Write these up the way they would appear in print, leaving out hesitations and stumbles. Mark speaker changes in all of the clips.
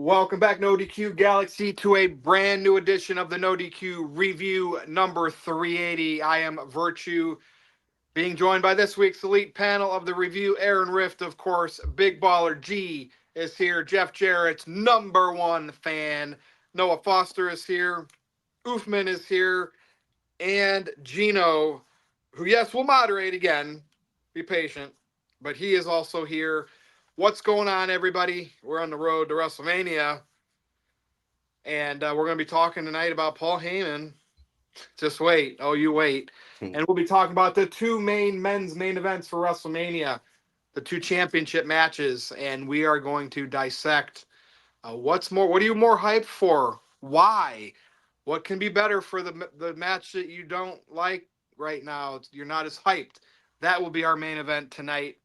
Speaker 1: Welcome back, NoDQ Galaxy, to a brand new edition of the NoDQ review number 380. I am Virtue, being joined by this week's elite panel of the review. Aaron Rift, of course, Big Baller G is here. Jeff Jarrett's number one fan. Noah Foster is here. Oofman is here. And Gino, who, yes, will moderate again. Be patient. But he is also here. What's going on, everybody? We're on the road to WrestleMania. And we're going to be talking tonight about Paul Heyman. Just wait. Oh, you wait. And we'll be talking about the two men's main events for WrestleMania, the two championship matches. And we are going to dissect what are you more hyped for? Why? What can be better for the match that you don't like right now? You're not as hyped. That will be our main event tonight.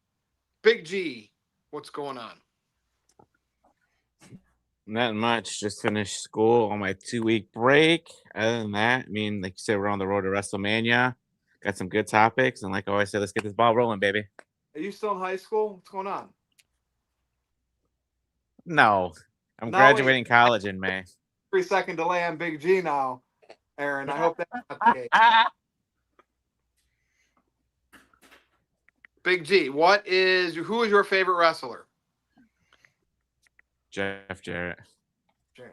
Speaker 1: Big G, what's going on?
Speaker 2: Not much. Just finished school on my 2-week break. Other than that, I mean, like you said, we're on the road to WrestleMania. Got some good topics. And like I always said, let's get this ball rolling, baby.
Speaker 1: Are you still in high school? What's going on?
Speaker 2: No. I'm graduating college in May.
Speaker 1: 3-second delay on Big G now, Aaron. I hope that's not the case. Big G, who is your favorite wrestler?
Speaker 2: Jeff Jarrett.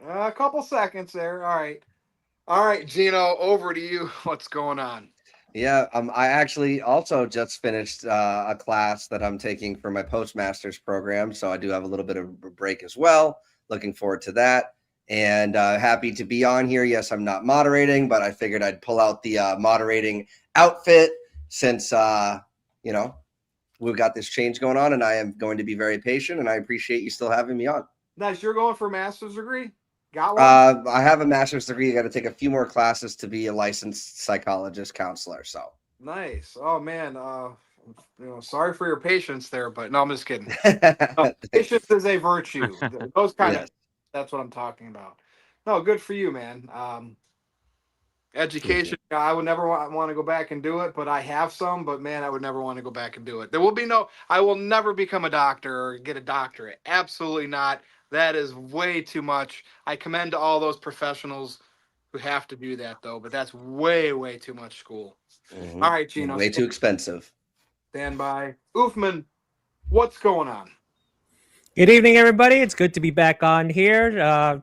Speaker 1: A couple seconds there. All right, Gino, over to you. What's going on?
Speaker 3: Yeah, I actually also just finished a class that I'm taking for my postmaster's program, so I do have a little bit of a break as well. Looking forward to that. And happy to be on here. Yes, I'm not moderating, but I figured I'd pull out the moderating outfit since, we've got this change going on, and I am going to be very patient, and I appreciate you still having me on.
Speaker 1: Nice. You're going for a master's degree? Got one?
Speaker 3: I have a master's degree. I got to take a few more classes to be a licensed psychologist counselor. So
Speaker 1: nice. Oh, man. Sorry for your patience there, but no, I'm just kidding. Patience is a virtue. Those kind of. That's what I'm talking about. No, good for you, man. Education, I would never want to go back and do it, but I have some, but man, I would never want to go back and do it. I will never become a doctor or get a doctorate. Absolutely not. That is way too much. I commend all those professionals who have to do that, though, but that's way, way too much school. Mm-hmm. All right, Gino.
Speaker 3: Way too expensive.
Speaker 1: Stand by. Oofman, what's going on?
Speaker 4: Good evening, everybody. It's good to be back on here.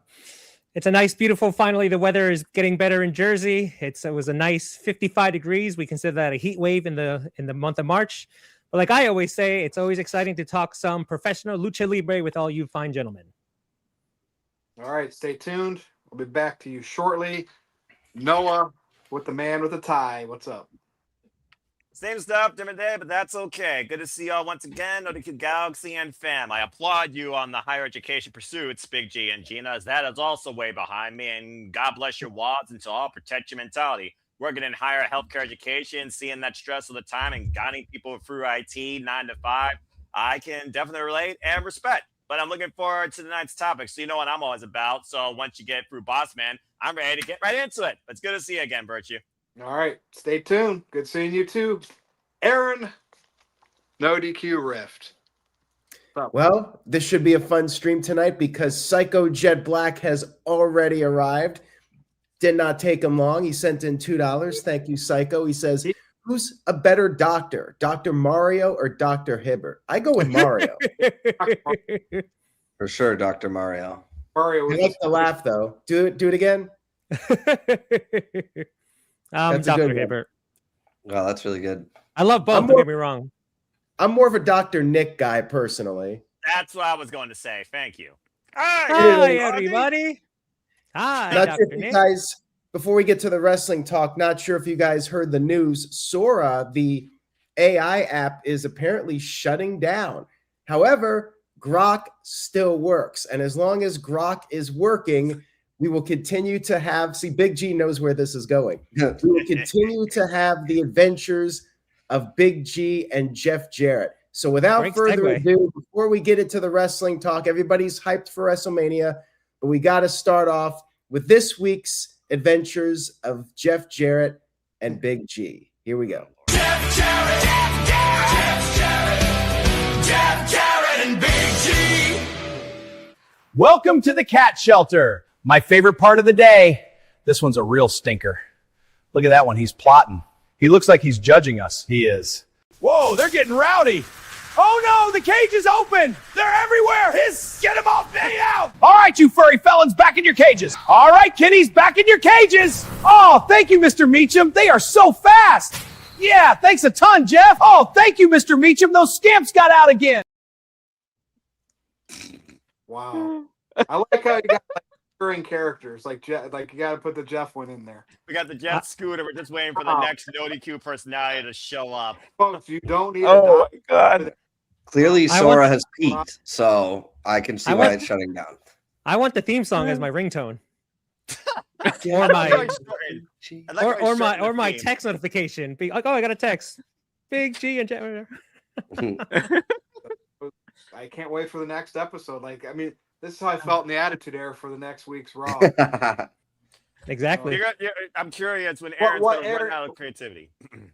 Speaker 4: It's a nice, beautiful, finally, the weather is getting better in Jersey. It was a nice 55 degrees. We consider that a heat wave in the month of March. But like I always say, it's always exciting to talk some professional lucha libre with all you fine gentlemen.
Speaker 1: All right, stay tuned. We'll be back to you shortly. Noah, with the man with the tie. What's up?
Speaker 5: Same stuff, different day, but that's okay. Good to see y'all once again, NoDQ Galaxy and fam. I applaud you on the higher education pursuits, Big G and Gina, as that is also way behind me. And God bless your wads and to all protect your mentality. Working in higher healthcare education, seeing that stress all the time and guiding people through IT 9 to 5, I can definitely relate and respect. But I'm looking forward to tonight's topic, so you know what I'm always about. So once you get through Boss Man, I'm ready to get right into it. It's good to see you again, Virtue.
Speaker 1: All right, stay tuned. Good seeing you too. Aaron, NoDQ Rift.
Speaker 6: Well, this should be a fun stream tonight because Psycho Jet Black has already arrived. Did not take him long. He sent in $2. Thank you, Psycho. He says, who's a better doctor, Dr. Mario or Dr. Hibbert? I go with Mario.
Speaker 3: For sure, Dr. Mario.
Speaker 6: I like the laugh, though. Do it again.
Speaker 4: Dr. Hibbert.
Speaker 3: Wow, that's really good.
Speaker 4: I love both. Don't get me wrong.
Speaker 6: I'm more of a Dr. Nick guy, personally.
Speaker 5: That's what I was going to say. Thank you.
Speaker 4: Hi, everybody. Hi,
Speaker 6: not
Speaker 4: Dr.
Speaker 6: sure if
Speaker 4: Nick.
Speaker 6: you guys, before we get to the wrestling talk, not sure if you guys heard the news. Sora, the AI app, is apparently shutting down. However, Grok still works. And as long as Grok is working, we will continue to have, Big G knows where this is going. We will continue to have the adventures of Big G and Jeff Jarrett. So without further ado, before we get into the wrestling talk, everybody's hyped for WrestleMania, but we got to start off with this week's adventures of Jeff Jarrett and Big G. Here we go.
Speaker 7: Jeff Jarrett, Jeff Jarrett, Jeff Jarrett, Jeff Jarrett and Big G.
Speaker 8: Welcome to the cat shelter. My favorite part of the day. This one's a real stinker. Look at that one. He's plotting. He looks like he's judging us. He is. Whoa, they're getting rowdy. Oh no, the cage is open. They're everywhere. Get them all out. All right, you furry felons, back in your cages. All right, kitties, back in your cages. Oh, thank you, Mr. Meacham. They are so fast. Yeah, thanks a ton, Jeff. Oh, thank you, Mr. Meacham. Those scamps got out again.
Speaker 1: Wow. I like how you got like recurring characters, like you got to put the Jeff one in there.
Speaker 5: We got the Jeff Scooter. We're just waiting for the next NoDQ personality to show up.
Speaker 1: Folks, you don't need
Speaker 2: Oh my God.
Speaker 3: Clearly,
Speaker 4: I
Speaker 3: Sora
Speaker 4: want-
Speaker 3: has peaked, so I can see
Speaker 4: I
Speaker 3: why
Speaker 4: want-
Speaker 3: it's shutting down.
Speaker 4: I want the theme song as my ringtone, or
Speaker 5: I like how
Speaker 4: my
Speaker 5: he's shortened. I like how he's
Speaker 4: or my
Speaker 5: shortened
Speaker 4: or
Speaker 5: the
Speaker 4: my
Speaker 5: theme.
Speaker 4: text notification. Be like, oh, I got a text. Big G and
Speaker 1: I can't wait for the next episode. Like, I mean, this is how I felt in the Attitude Era for the next week's Raw.
Speaker 4: exactly.
Speaker 5: I'm curious when
Speaker 1: What-
Speaker 5: Aaron's
Speaker 1: what
Speaker 5: going to run
Speaker 1: Aaron-
Speaker 5: out of creativity.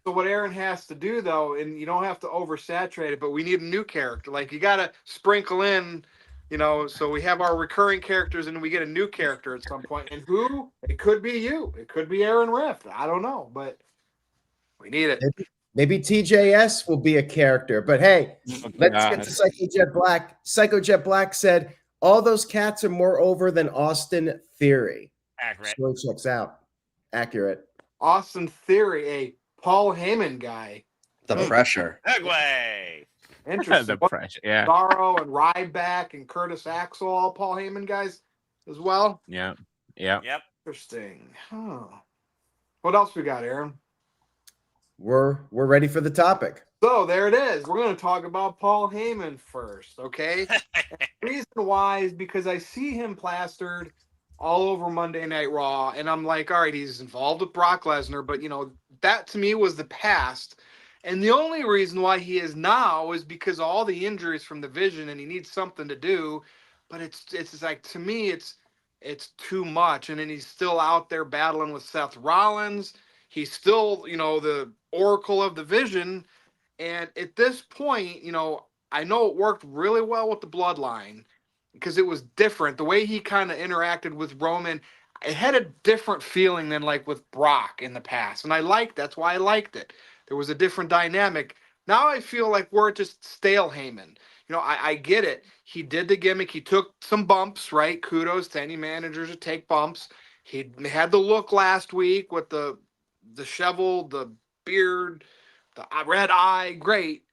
Speaker 1: So what Aaron has to do, though, and you don't have to oversaturate it, but we need a new character. Like, you got to sprinkle in, so we have our recurring characters and we get a new character at some point. And who? It could be you. It could be Aaron Rift. I don't know, but we need it.
Speaker 6: Maybe TJS will be a character. But hey, let's get to Psychojet Black. Psychojet Black said, all those cats are more over than Austin Theory.
Speaker 5: Accurate.
Speaker 6: So it checks out. Accurate.
Speaker 1: Austin Theory, a Paul Heyman guy.
Speaker 3: The pressure.
Speaker 5: Segway.
Speaker 1: Interesting.
Speaker 2: The pressure. Yeah.
Speaker 1: Cesaro and Ryback and Curtis Axel, all Paul Heyman guys as well.
Speaker 2: Yeah. Yeah.
Speaker 5: Yep.
Speaker 1: Interesting. Huh. What else we got, Aaron?
Speaker 6: We're ready for the topic.
Speaker 1: So there it is. We're going to talk about Paul Heyman first, okay? The reason why is because I see him plastered all over Monday Night Raw, and I'm like, all right, he's involved with Brock Lesnar, but that to me was the past. And the only reason why he is now is because of all the injuries from the Vision, and he needs something to do. But it's like, to me, it's too much. And then he's still out there battling with Seth Rollins. He's still, the Oracle of the Vision. And at this point, I know it worked really well with the Bloodline because it was different. The way he kind of interacted with Roman, it had a different feeling than like with Brock in the past. And that's why I liked it. There was a different dynamic. Now I feel like we're just stale Heyman. I get it. He did the gimmick. He took some bumps, right? Kudos to any managers who take bumps. He had the look last week with the shovel, the beard, the red eye. Great.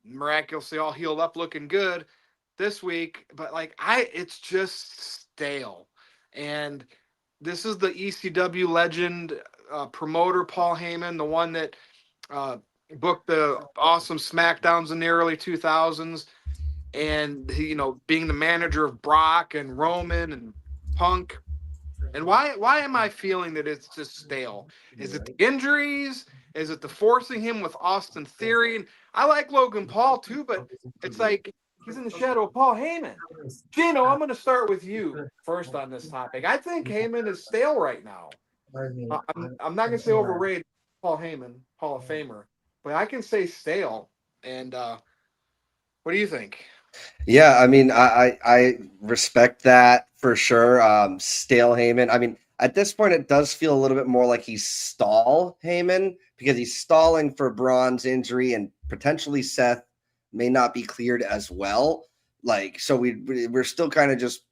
Speaker 1: Miraculously all healed up, looking good this week. But it's just stale. And this is the ECW legend promoter, Paul Heyman, the one that booked the awesome SmackDowns in the early 2000s. And he, being the manager of Brock and Roman and Punk. And why am I feeling that it's just stale? Is it the injuries? Is it the forcing him with Austin Theory? And I like Logan Paul too, but it's like he's in the shadow of Paul Heyman. Gino, I'm going to start with you first on this topic. I think Heyman is stale right now. I'm not going to say overrated, Paul Heyman, Hall of Famer, but I can say stale. And what do you think?
Speaker 3: Yeah, I mean, I respect that for sure. Stale Heyman. I mean, at this point, it does feel a little bit more like he's stall Heyman because he's stalling for Braun's injury and potentially Seth may not be cleared as well. So we're still kind of just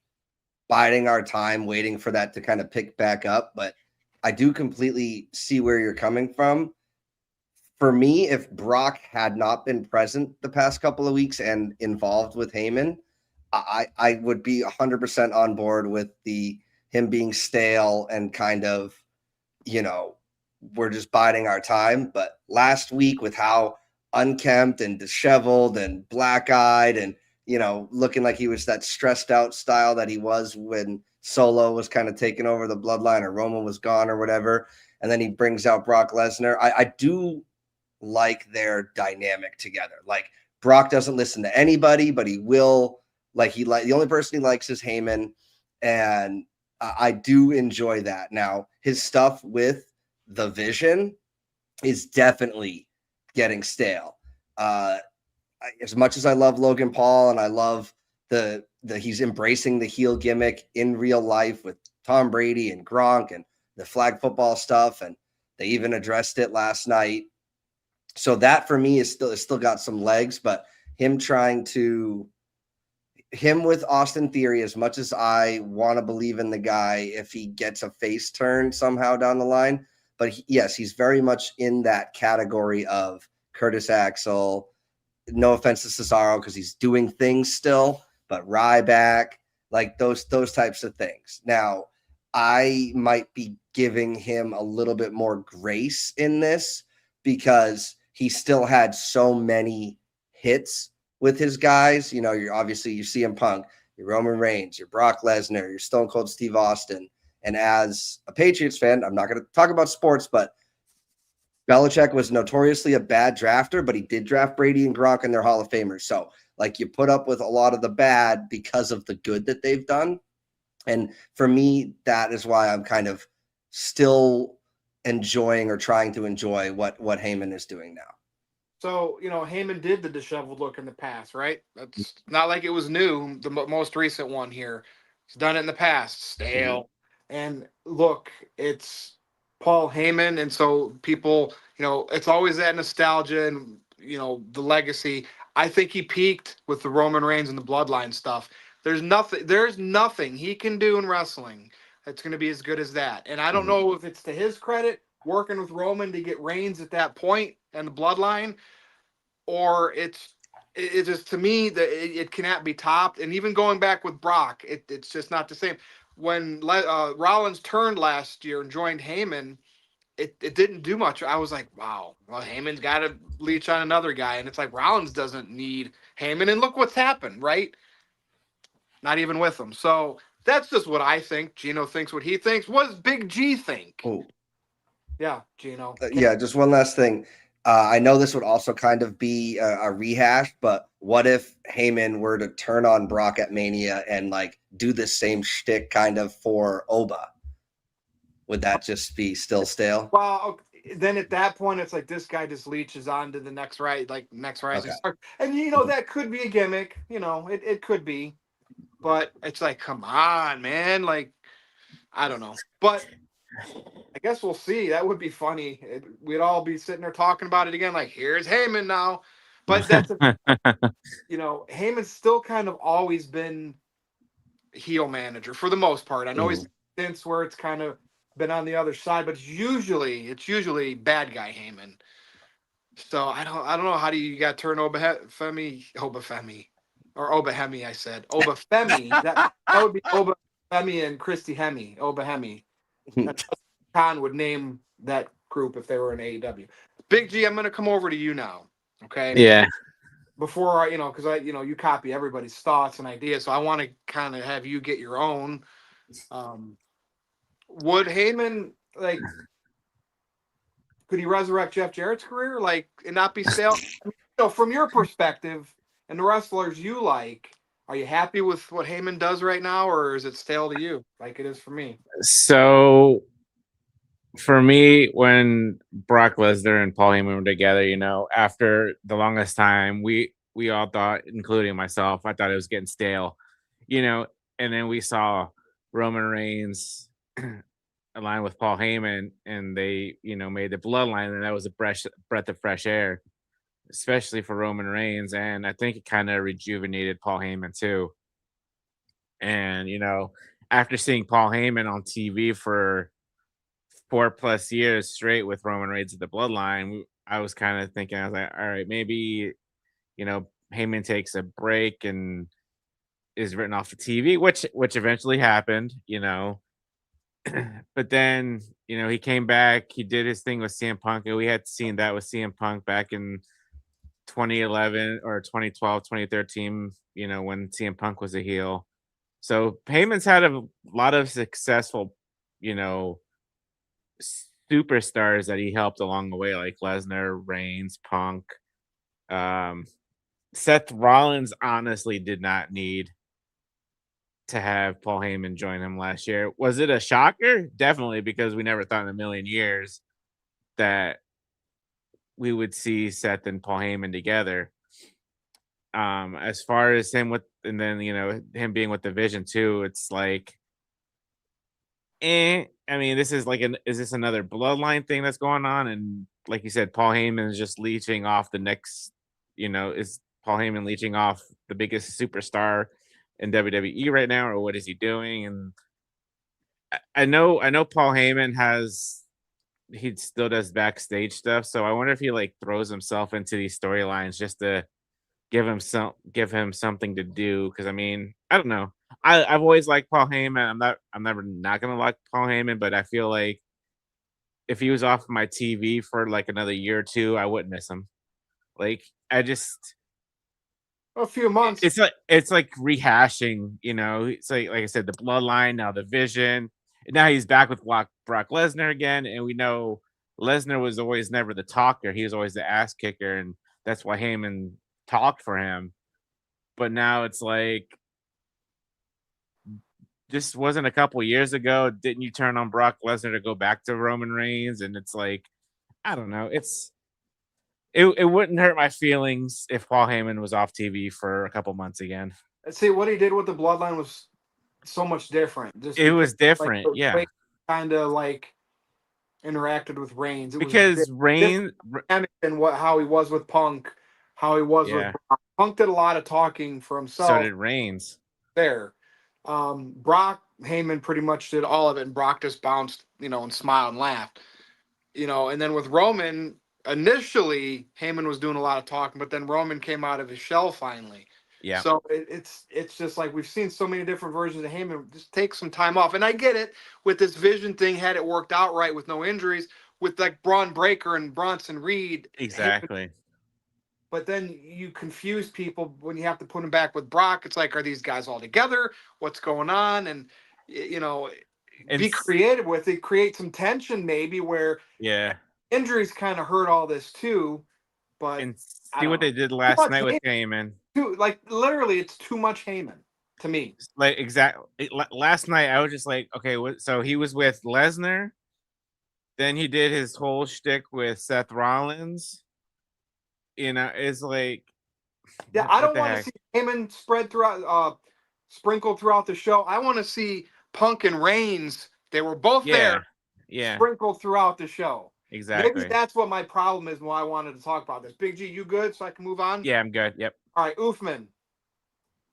Speaker 3: biding our time, waiting for that to kind of pick back up. But I do completely see where you're coming from. For me, if Brock had not been present the past couple of weeks and involved with Heyman, I would be 100% on board with him being stale and kind of, we're just biding our time. But last week with how unkempt and disheveled and black-eyed and, looking like he was that stressed out style that he was when Solo was kind of taking over the Bloodline or Roman was gone or whatever. And then he brings out Brock Lesnar. I do like their dynamic together. Like Brock doesn't listen to anybody, but he will. The only person he likes is Heyman, and I do enjoy that. Now his stuff with the Vision is definitely getting stale. As much as I love Logan Paul and I love the he's embracing the heel gimmick in real life with Tom Brady and Gronk and the flag football stuff, and they even addressed it last night. So that for me is still got some legs, but him with Austin Theory, as much as I want to believe in the guy, if he gets a face turn somehow down the line, but yes, he's very much in that category of Curtis Axel. No offense to Cesaro because he's doing things still, but Ryback, like those types of things. Now, I might be giving him a little bit more grace in this because he still had so many hits with his guys. You know, you're CM Punk, your Roman Reigns, your Brock Lesnar, your Stone Cold Steve Austin. And as a Patriots fan, I'm not going to talk about sports, but Belichick was notoriously a bad drafter, but he did draft Brady and Gronk and they're Hall of Famers. So like you put up with a lot of the bad because of the good that they've done. And for me, that is why I'm kind of still enjoying or trying to enjoy what Heyman is doing now.
Speaker 1: So, Heyman did the disheveled look in the past, right? That's not like it was new, the most recent one here. He's done it in the past, stale. And look, it's Paul Heyman, and so people, it's always that nostalgia and, the legacy. I think he peaked with the Roman Reigns and the Bloodline stuff. There's nothing he can do in wrestling that's going to be as good as that. And I don't know if it's to his credit working with Roman to get Reigns at that point and the Bloodline, or it's just, to me, that it cannot be topped. And even going back with Brock, it's just not the same. When Rollins turned last year and joined Heyman, it didn't do much. I was like, wow, well, Heyman's got to leech on another guy. And it's like Rollins doesn't need Heyman. And look what's happened, right? Not even with him. So that's just what I think. Gino thinks what he thinks. What does Big G think?
Speaker 3: Oh,
Speaker 1: yeah, Gino.
Speaker 3: Yeah, just one last thing. I know this would also kind of be a rehash, but what if Heyman were to turn on Brock at Mania and like do the same shtick kind of for Oba? Would that just be still stale?
Speaker 1: Well, then at that point, it's like this guy just leeches on to the next rising star. And, that could be a gimmick. It could be. But it's like, come on, man. Like, I don't know. But I guess we'll see. That would be funny. We'd all be sitting there talking about it again. Like, here's Heyman now. But that's, Heyman's still kind of always been heel manager for the most part. I know he's since where it's kind of been on the other side, but it's usually bad guy Heyman. So I don't know, how do you got to turn Obafemi, or Obahemi, I said. Obafemi. That would be Obafemi and Christy Hemme. Obahemi. Khan would name that group if they were in AEW. Big G, I'm going to come over to you now. Okay.
Speaker 2: Yeah.
Speaker 1: Before because you copy everybody's thoughts and ideas, so I want to kind of have you get your own. Would Heyman, like, could he resurrect Jeff Jarrett's career, like, and not be stale? From your perspective and the wrestlers you like, are you happy with what Heyman does right now, or is it stale to you, like it is for me?
Speaker 2: So, for me, when Brock Lesnar and Paul Heyman were together, after the longest time, we all thought, including myself, I thought it was getting stale, and then we saw Roman Reigns align with Paul Heyman, and they, made the bloodline, and that was a breath of fresh air, especially for Roman Reigns. And I think it kind of rejuvenated Paul Heyman too. And, after seeing Paul Heyman on TV for 4+ years straight with Roman Reigns at the bloodline, I was kind of thinking, I was like, all right, maybe, Heyman takes a break and is written off the TV, which eventually happened, but then, he came back, he did his thing with CM Punk, and we had seen that with CM Punk back in 2011 or 2012, 2013, when CM Punk was a heel. So Heyman's had a lot of successful, superstars that he helped along the way, like Lesnar, Reigns, Punk. Seth Rollins honestly did not need to have Paul Heyman join him last year. Was it a shocker? Definitely, because we never thought in a million years that we would see Seth and Paul Heyman together. As far as him with, and then him being with the Vision too, it's like, I mean, this is like is this another bloodline thing that's going on? And like you said, Paul Heyman is just leeching off the next, is Paul Heyman leeching off the biggest superstar in WWE right now, or what is he doing? And I know Paul Heyman he still does backstage stuff, so I wonder if he like throws himself into these storylines just to give him something to do. Because I mean, I don't know. I've always liked Paul Heyman. I'm never not gonna like Paul Heyman, but I feel like if he was off my TV for like another year or two, I wouldn't miss him. Like I just
Speaker 1: A few months.
Speaker 2: it's like rehashing, It's like I said, the bloodline, now the Vision, and now he's back with Brock Lesnar again, and we know Lesnar was always never the talker; he was always the ass kicker, and that's why Heyman talked for him. But now it's like, this wasn't a couple years ago. Didn't you turn on Brock Lesnar to go back to Roman Reigns? And it's like, I don't know. It wouldn't hurt my feelings if Paul Heyman was off TV for a couple months again.
Speaker 1: See, what he did with the bloodline was so much different.
Speaker 2: It was different, yeah.
Speaker 1: Kind of like interacted with Reigns.
Speaker 2: Because Reigns
Speaker 1: and how he was with Punk, how he was with Brock. Punk did a lot of talking for himself.
Speaker 2: So did Reigns.
Speaker 1: There. Brock Heyman pretty much did all of it, and Brock just bounced, and smiled and laughed. And then with Roman, initially Heyman was doing a lot of talking, but then Roman came out of his shell finally.
Speaker 2: Yeah.
Speaker 1: So it's just like we've seen so many different versions of Heyman. Just take some time off. And I get it with this Vision thing, had it worked out right with no injuries, with like Braun Breaker and Bronson Reed.
Speaker 2: Exactly.
Speaker 1: Heyman, but then you confuse people when you have to put them back with Brock. It's like, are these guys all together? What's going on? And be creative with it. Create some tension maybe where injuries kind of hurt all this too. But
Speaker 2: and see what they did last night with Heyman.
Speaker 1: Like literally, it's too much Heyman to me.
Speaker 2: Like exactly. Last night I was just like, okay, so he was with Lesnar. Then he did his whole shtick with Seth Rollins. It's like,
Speaker 1: yeah, I don't want to see Heyman sprinkled throughout the show. I want to see Punk and Reigns. They were both there.
Speaker 2: Yeah.
Speaker 1: Sprinkled throughout the show.
Speaker 2: Exactly.
Speaker 1: Maybe that's what my problem is. Why I wanted to talk about this. Big G, you good? So I can move on.
Speaker 2: Yeah, I'm good. Yep.
Speaker 1: All right, Oofman,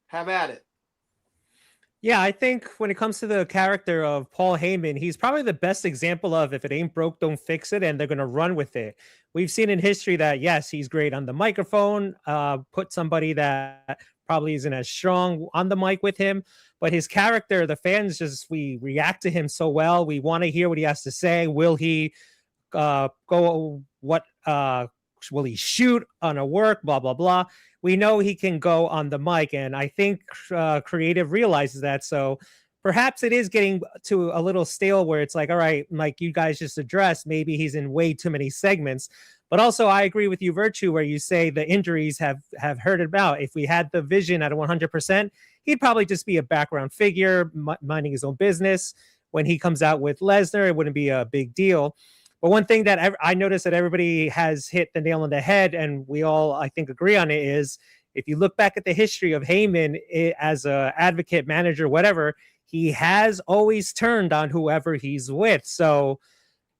Speaker 1: have at it.
Speaker 4: Yeah, I think when it comes to the character of Paul Heyman, he's probably the best example of if it ain't broke, don't fix it, and they're going to run with it. We've seen in history that, yes, he's great on the microphone, put somebody that probably isn't as strong on the mic with him, but his character, the fans we react to him so well. We want to hear what he has to say. Will he will he shoot on a work, blah, blah, blah. We know he can go on the mic, and I think creative realizes that. So perhaps it is getting to a little stale where it's like, all right, like you guys just addressed, maybe he's in way too many segments. But also I agree with you, Virtue, where you say the injuries have hurt him out. If we had the Vision at 100%, he'd probably just be a background figure, minding his own business. When he comes out with Lesnar, it wouldn't be a big deal. But one thing that I noticed that everybody has hit the nail on the head, and we all, I think, agree on it, is if you look back at the history of Heyman as an advocate, manager, whatever, he has always turned on whoever he's with. So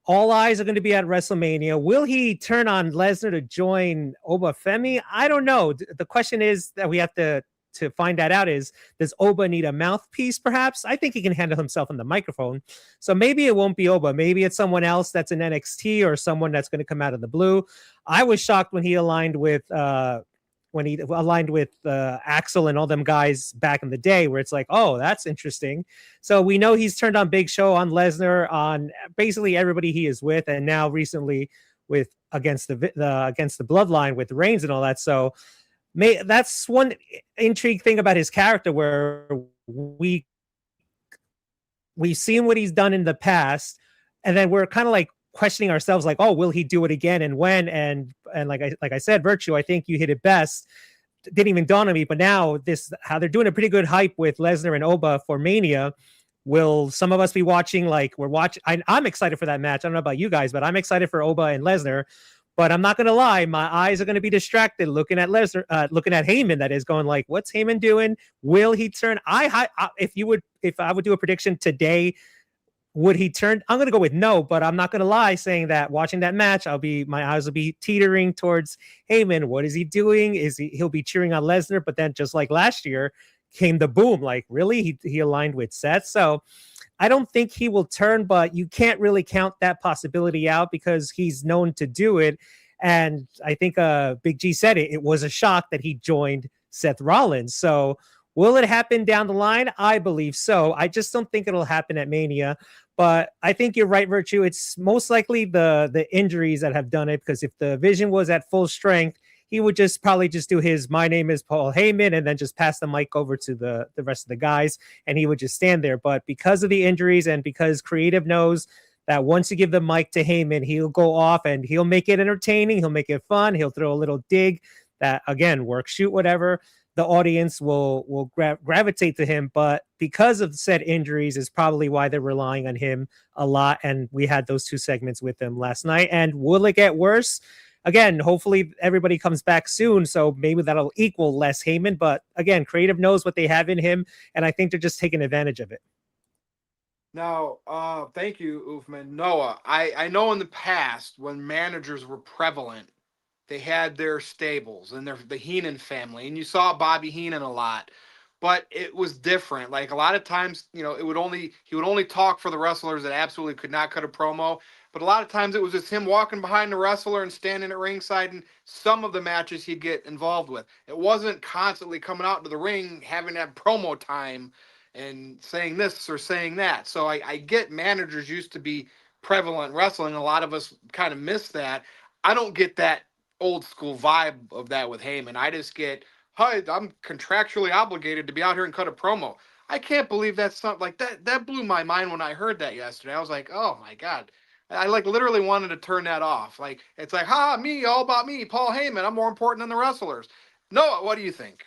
Speaker 4: all eyes are going to be at WrestleMania. Will he turn on Lesnar to join Oba Femi? I don't know. The question is that we have to find that out is, does Oba need a mouthpiece perhaps? I think he can handle himself on the microphone. So maybe it won't be Oba. Maybe it's someone else that's in NXT or someone that's going to come out of the blue. I was shocked when he aligned with Axel and all them guys back in the day, where it's like, oh, that's interesting. So we know he's turned on Big Show, on Lesnar, on basically everybody he is with, and now recently with against the Bloodline with Reigns and all that. So that's one intrigue thing about his character, where we've seen what he's done in the past, and then we're kind of like questioning ourselves, like, oh, will he do it again and when? And like I said, Virtue, I think you hit it best. Didn't even dawn on me, but now how they're doing a pretty good hype with Lesnar and Oba for Mania. Will some of us be watching? Like, we're watching. I'm excited for that match. I don't know about you guys, but I'm excited for Oba and Lesnar. But I'm not gonna lie, my eyes are gonna be distracted looking at Lesnar, looking at Heyman. That is going like, what's Heyman doing? Will he turn? If I would do a prediction today, would he turn? I'm gonna go with no, but I'm not gonna lie, saying that watching that match, my eyes will be teetering towards Heyman. What is he doing? He'll be cheering on Lesnar, but then just like last year came the boom. Like, really, he aligned with Seth. So I don't think he will turn, but you can't really count that possibility out because he's known to do it. And I think Big G said it. It was a shock that he joined Seth Rollins. So will it happen down the line? I believe so. I just don't think it'll happen at Mania. But I think you're right, Virtue. It's most likely the injuries that have done it, because if the Vision was at full strength, he would probably just do his "my name is Paul Heyman" and then just pass the mic over to the rest of the guys, and he would just stand there. But because of the injuries and because creative knows that once you give the mic to Heyman, he'll go off and he'll make it entertaining, he'll make it fun, he'll throw a little dig that, again, work, shoot, whatever. The audience will gravitate to him. But because of said injuries is probably why they're relying on him a lot. And we had those 2 segments with him last night. And will it get worse? Again, hopefully everybody comes back soon, so maybe that'll equal less Heyman. But again, creative knows what they have in him, and I think they're just taking advantage of it.
Speaker 1: Now, thank you, Ufman. Noah, I know in the past when managers were prevalent, they had their stables and the Heenan family, and you saw Bobby Heenan a lot. But it was different. Like a lot of times, he would only talk for the wrestlers that absolutely could not cut a promo. But a lot of times it was just him walking behind the wrestler and standing at ringside, and some of the matches he'd get involved with. It wasn't constantly coming out to the ring, having that promo time and saying this or saying that. So I get managers used to be prevalent in wrestling. A lot of us kind of miss that. I don't get that old school vibe of that with Heyman. I just get, hi, I'm contractually obligated to be out here and cut a promo. I can't believe that's something like that. That blew my mind when I heard that yesterday. I was like, oh my God. I like literally wanted to turn that off. Like, it's like, me, all about me, Paul Heyman. I'm more important than the wrestlers. Noah, what do you think?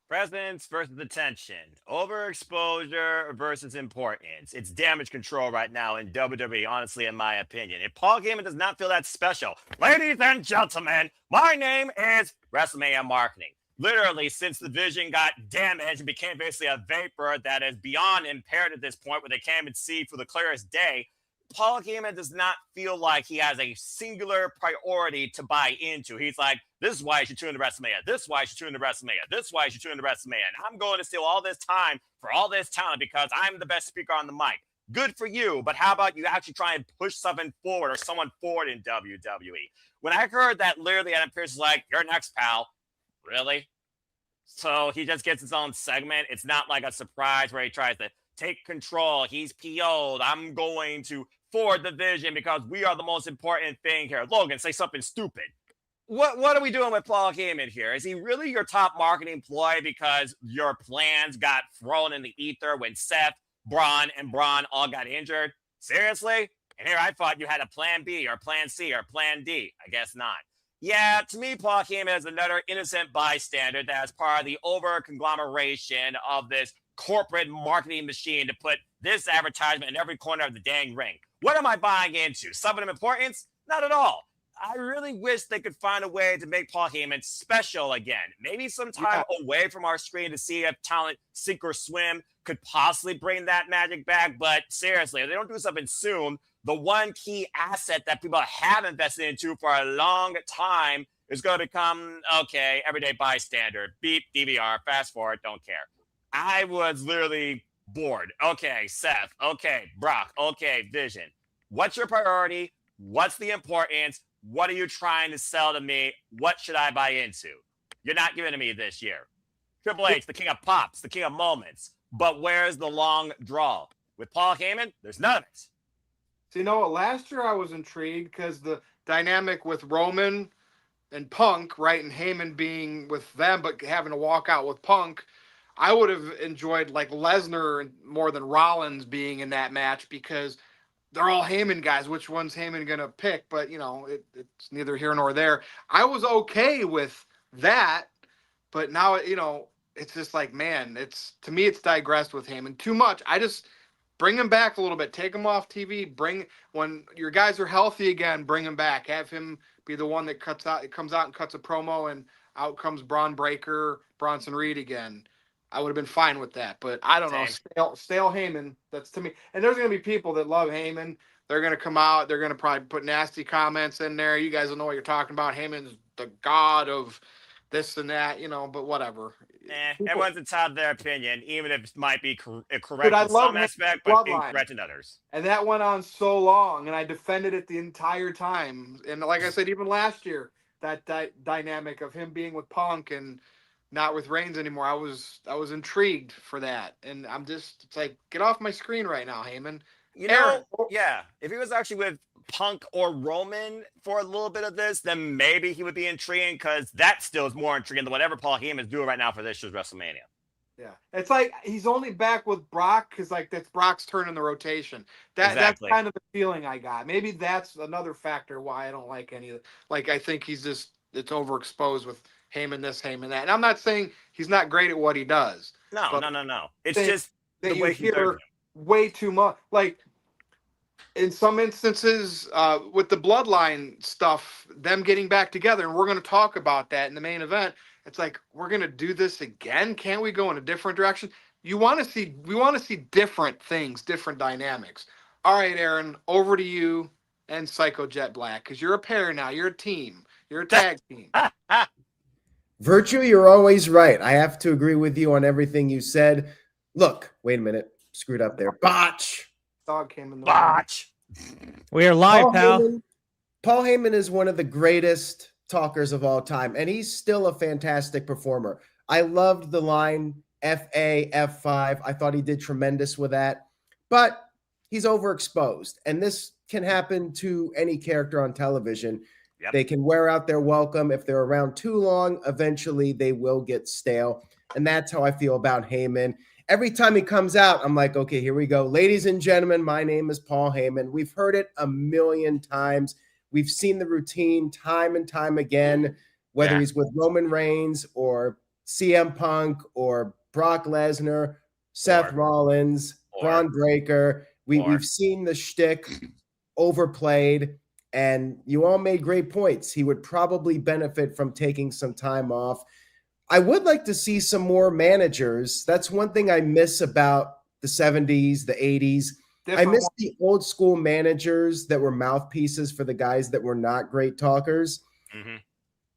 Speaker 5: Presence versus attention. Overexposure versus importance. It's damage control right now in WWE, honestly, in my opinion. If Paul Heyman does not feel that special, ladies and gentlemen, my name is WrestleMania Marketing. Literally, since the Vision got damaged and became basically a vapor that is beyond impaired at this point, where they can't even see for the clearest day, Paul Heyman does not feel like he has a singular priority to buy into. He's like, this is why you should tune into WrestleMania. This is why you should tune into WrestleMania. This is why you should tune into WrestleMania. And I'm going to steal all this time for all this talent because I'm the best speaker on the mic. Good for you, but how about you actually try and push something forward or someone forward in WWE? When I heard that, literally Adam Pearce is like, you're next, pal. Really? So he just gets his own segment. It's not like a surprise where he tries to take control. He's PO'd. I'm going to forward the Vision because we are the most important thing here. Logan, say something stupid. What are we doing with Paul Heyman here? Is he really your top marketing ploy because your plans got thrown in the ether when Seth, Braun, and Braun all got injured? Seriously? And here I thought you had a plan B or plan C or plan D. I guess not. Yeah, to me, Paul Heyman is another innocent bystander that's part of the over-conglomeration of this corporate marketing machine to put this advertisement in every corner of the dang ring. What am I buying into? Something of importance? Not at all. I really wish they could find a way to make Paul Heyman special again. Maybe some time away from our screen to see if talent sink or swim could possibly bring that magic back. But seriously, if they don't do something soon, the one key asset that people have invested into for a long time is going to become, okay, everyday bystander. Beep, DVR, fast forward, don't care. I was literally bored. Okay, Seth. Okay, Brock. Okay, Vision. What's your priority? What's the importance? What are you trying to sell to me? What should I buy into? You're not giving to me this year. Triple H, the king of pops, the king of moments. But where's the long draw? With Paul Heyman, there's none of it.
Speaker 1: So, last year I was intrigued because the dynamic with Roman and Punk, right, and Heyman being with them but having to walk out with Punk, I would have enjoyed like Lesnar more than Rollins being in that match because they're all Heyman guys. Which one's Heyman going to pick? But, it's neither here nor there. I was okay with that, but now, it's just like, man, to me, it's digressed with Heyman too much. bring him back a little bit. Take him off TV. When your guys are healthy again, bring him back. Have him be the one that comes out and cuts a promo, and out comes Braun Breaker, Bronson Reed again. I would have been fine with that, but I don't know. Stale Heyman. That's to me. And there's going to be people that love Heyman. They're going to come out. They're going to probably put nasty comments in there. You guys will know what you're talking about. Heyman's the god of this and that, but whatever.
Speaker 5: Everyone's entitled to their opinion, even if it might be correct
Speaker 1: Dude, I
Speaker 5: in
Speaker 1: love
Speaker 5: some
Speaker 1: Heyman's
Speaker 5: aspect, but
Speaker 1: bloodline.
Speaker 5: incorrect in others.
Speaker 1: And that went on so long, and I defended it the entire time. And like I said, even last year, that dynamic of him being with Punk and not with Reigns anymore, I was intrigued for that. And it's like, get off my screen right now, Heyman.
Speaker 5: Aaron, yeah, if he was actually with Punk or Roman for a little bit of this, then maybe he would be intriguing, because that still is more intriguing than whatever Paul Heyman is doing right now for this year's WrestleMania.
Speaker 1: Yeah, it's like he's only back with Brock because that's Brock's turn in the rotation. That's kind of the feeling I got. Maybe that's another factor why I don't like any of it. Like, I think it's overexposed with Heyman this, Heyman that. And I'm not saying he's not great at what he does.
Speaker 5: No. It's just
Speaker 1: that
Speaker 5: the way
Speaker 1: you hear
Speaker 5: him.
Speaker 1: way too much. Like, in some instances, with the bloodline stuff, them getting back together, and we're going to talk about that in the main event. It's like, we're going to do this again. Can't we go in a different direction? We want to see different things, different dynamics. All right, Aaron, over to you and Psycho Jet Black, because you're a pair now. You're a team. You're a tag team.
Speaker 6: Virtue, you're always right. I have to agree with you on everything you said. Look, wait a minute. Screwed up there. Botch.
Speaker 1: Dog came in the
Speaker 5: Botch.
Speaker 4: We are live, pal.
Speaker 6: Paul Heyman is one of the greatest talkers of all time, and he's still a fantastic performer. I loved the line FA, F5. I thought he did tremendous with that, but he's overexposed, and this can happen to any character on television.
Speaker 5: Yep.
Speaker 6: They can wear out their welcome. If they're around too long, eventually they will get stale, and that's how I feel about Heyman. Every time he comes out, I'm like, okay, here we go. Ladies and gentlemen, my name is Paul Heyman. We've heard it a million times. We've seen the routine time and time again, whether he's with Roman Reigns or CM Punk or Brock Lesnar, Seth Rollins, Braun Breaker. We've seen the shtick overplayed, and you all made great points. He would probably benefit from taking some time off. I would like to see some more managers. That's one thing I miss about the 70s, the 80s. I miss the old school managers that were mouthpieces for the guys that were not great talkers.
Speaker 5: Mm-hmm.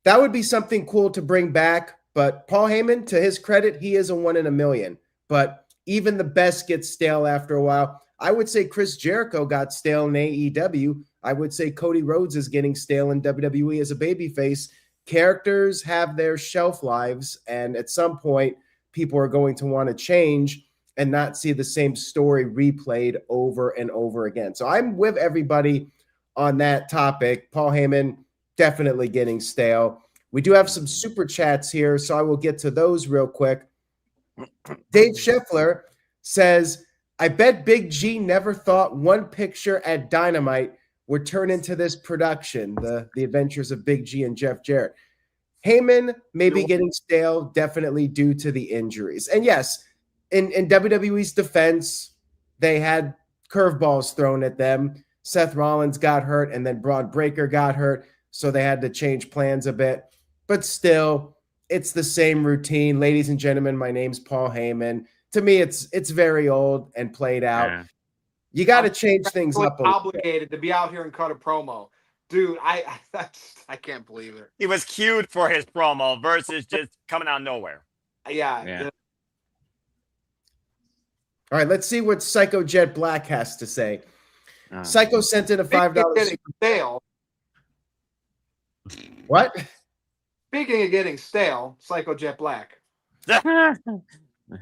Speaker 6: That would be something cool to bring back. But Paul Heyman, to his credit, he is a 1 in a million. But even the best gets stale after a while. I would say Chris Jericho got stale in AEW. I would say Cody Rhodes is getting stale in WWE as a babyface. Characters have their shelf lives, and at some point, people are going to want to change and not see the same story replayed over and over again. So I'm with everybody on that topic. Paul Heyman definitely getting stale. We do have some super chats here, so I will get to those real quick. Dave Scheffler says, I bet Big G never thought one picture at Dynamite would turn into this production, the adventures of Big G and Jeff Jarrett. Heyman may be getting stale, definitely due to the injuries. And yes, in WWE's defense, they had curveballs thrown at them. Seth Rollins got hurt, and then Braun Breaker got hurt, so they had to change plans a bit. But still, it's the same routine. Ladies and gentlemen, my name's Paul Heyman. To me, it's very old and played out.
Speaker 2: Yeah.
Speaker 6: You got to change things up.
Speaker 1: Obligated to be out here and cut a promo, dude. I can't believe it.
Speaker 5: He was cued for his promo versus just coming out of nowhere.
Speaker 1: Yeah.
Speaker 6: All right, let's see what Psycho Jet Black has to say. Psycho sent in a $5
Speaker 1: getting stale.
Speaker 6: What?
Speaker 1: Speaking of getting stale, Psycho Jet Black.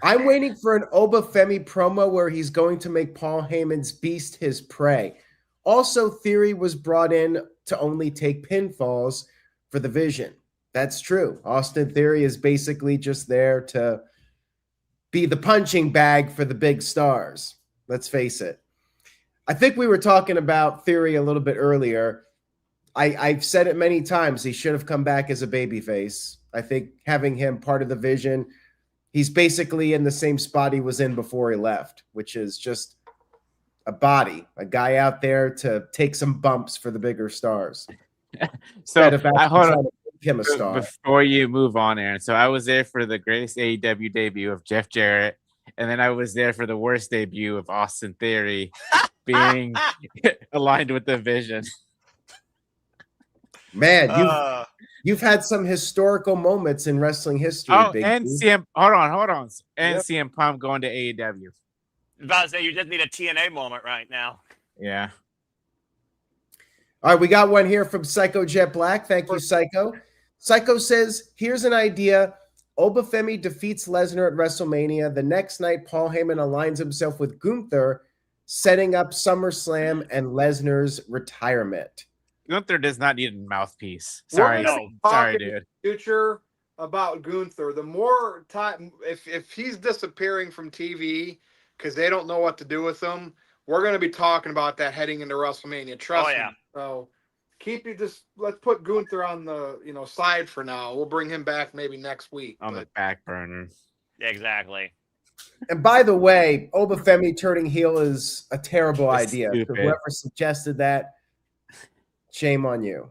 Speaker 6: I'm waiting for an Oba Femi promo where he's going to make Paul Heyman's beast his prey. Also, Theory was brought in to only take pinfalls for the Vision. That's true. Austin Theory is basically just there to be the punching bag for the big stars. Let's face it. I think we were talking about Theory a little bit earlier. I've said it many times. He should have come back as a babyface. I think having him part of the Vision, he's basically in the same spot he was in before he left, which is just a body, a guy out there to take some bumps for the bigger stars.
Speaker 2: So
Speaker 6: Instead of
Speaker 2: I
Speaker 6: actually
Speaker 2: hold
Speaker 6: trying
Speaker 2: on
Speaker 6: to make him a star.
Speaker 2: before you move on, Aaron. So I was there for the greatest AEW debut of Jeff Jarrett, and then I was there for the worst debut of Austin Theory being aligned with the Vision.
Speaker 6: Man, you've had some historical moments in wrestling history.
Speaker 2: Oh,
Speaker 6: Big
Speaker 2: and
Speaker 6: D.
Speaker 2: hold on, and
Speaker 6: Yep.
Speaker 2: CM Punk going to AEW.
Speaker 5: About to say you just need a TNA moment right now.
Speaker 2: Yeah.
Speaker 6: All right, we got one here from Psycho Jet Black. Thank you, Psycho. Psycho says, here's an idea. Obafemi defeats Lesnar at WrestleMania. The next night, Paul Heyman aligns himself with Gunther, setting up SummerSlam and Lesnar's retirement.
Speaker 2: Gunther does not need a mouthpiece.
Speaker 1: We're
Speaker 2: Sorry,
Speaker 1: gonna be
Speaker 2: sorry,
Speaker 1: talking
Speaker 2: dude.
Speaker 1: Future about Gunther. The more time, if he's disappearing from TV because they don't know what to do with him, we're going to be talking about that heading into WrestleMania. Trust me. So let's put Gunther on the side for now. We'll bring him back maybe next week.
Speaker 2: On the back burner.
Speaker 5: Exactly.
Speaker 6: And by the way, Obafemi turning heel is a terrible
Speaker 2: It's
Speaker 6: idea.
Speaker 2: stupid.
Speaker 6: Whoever suggested that, shame on you.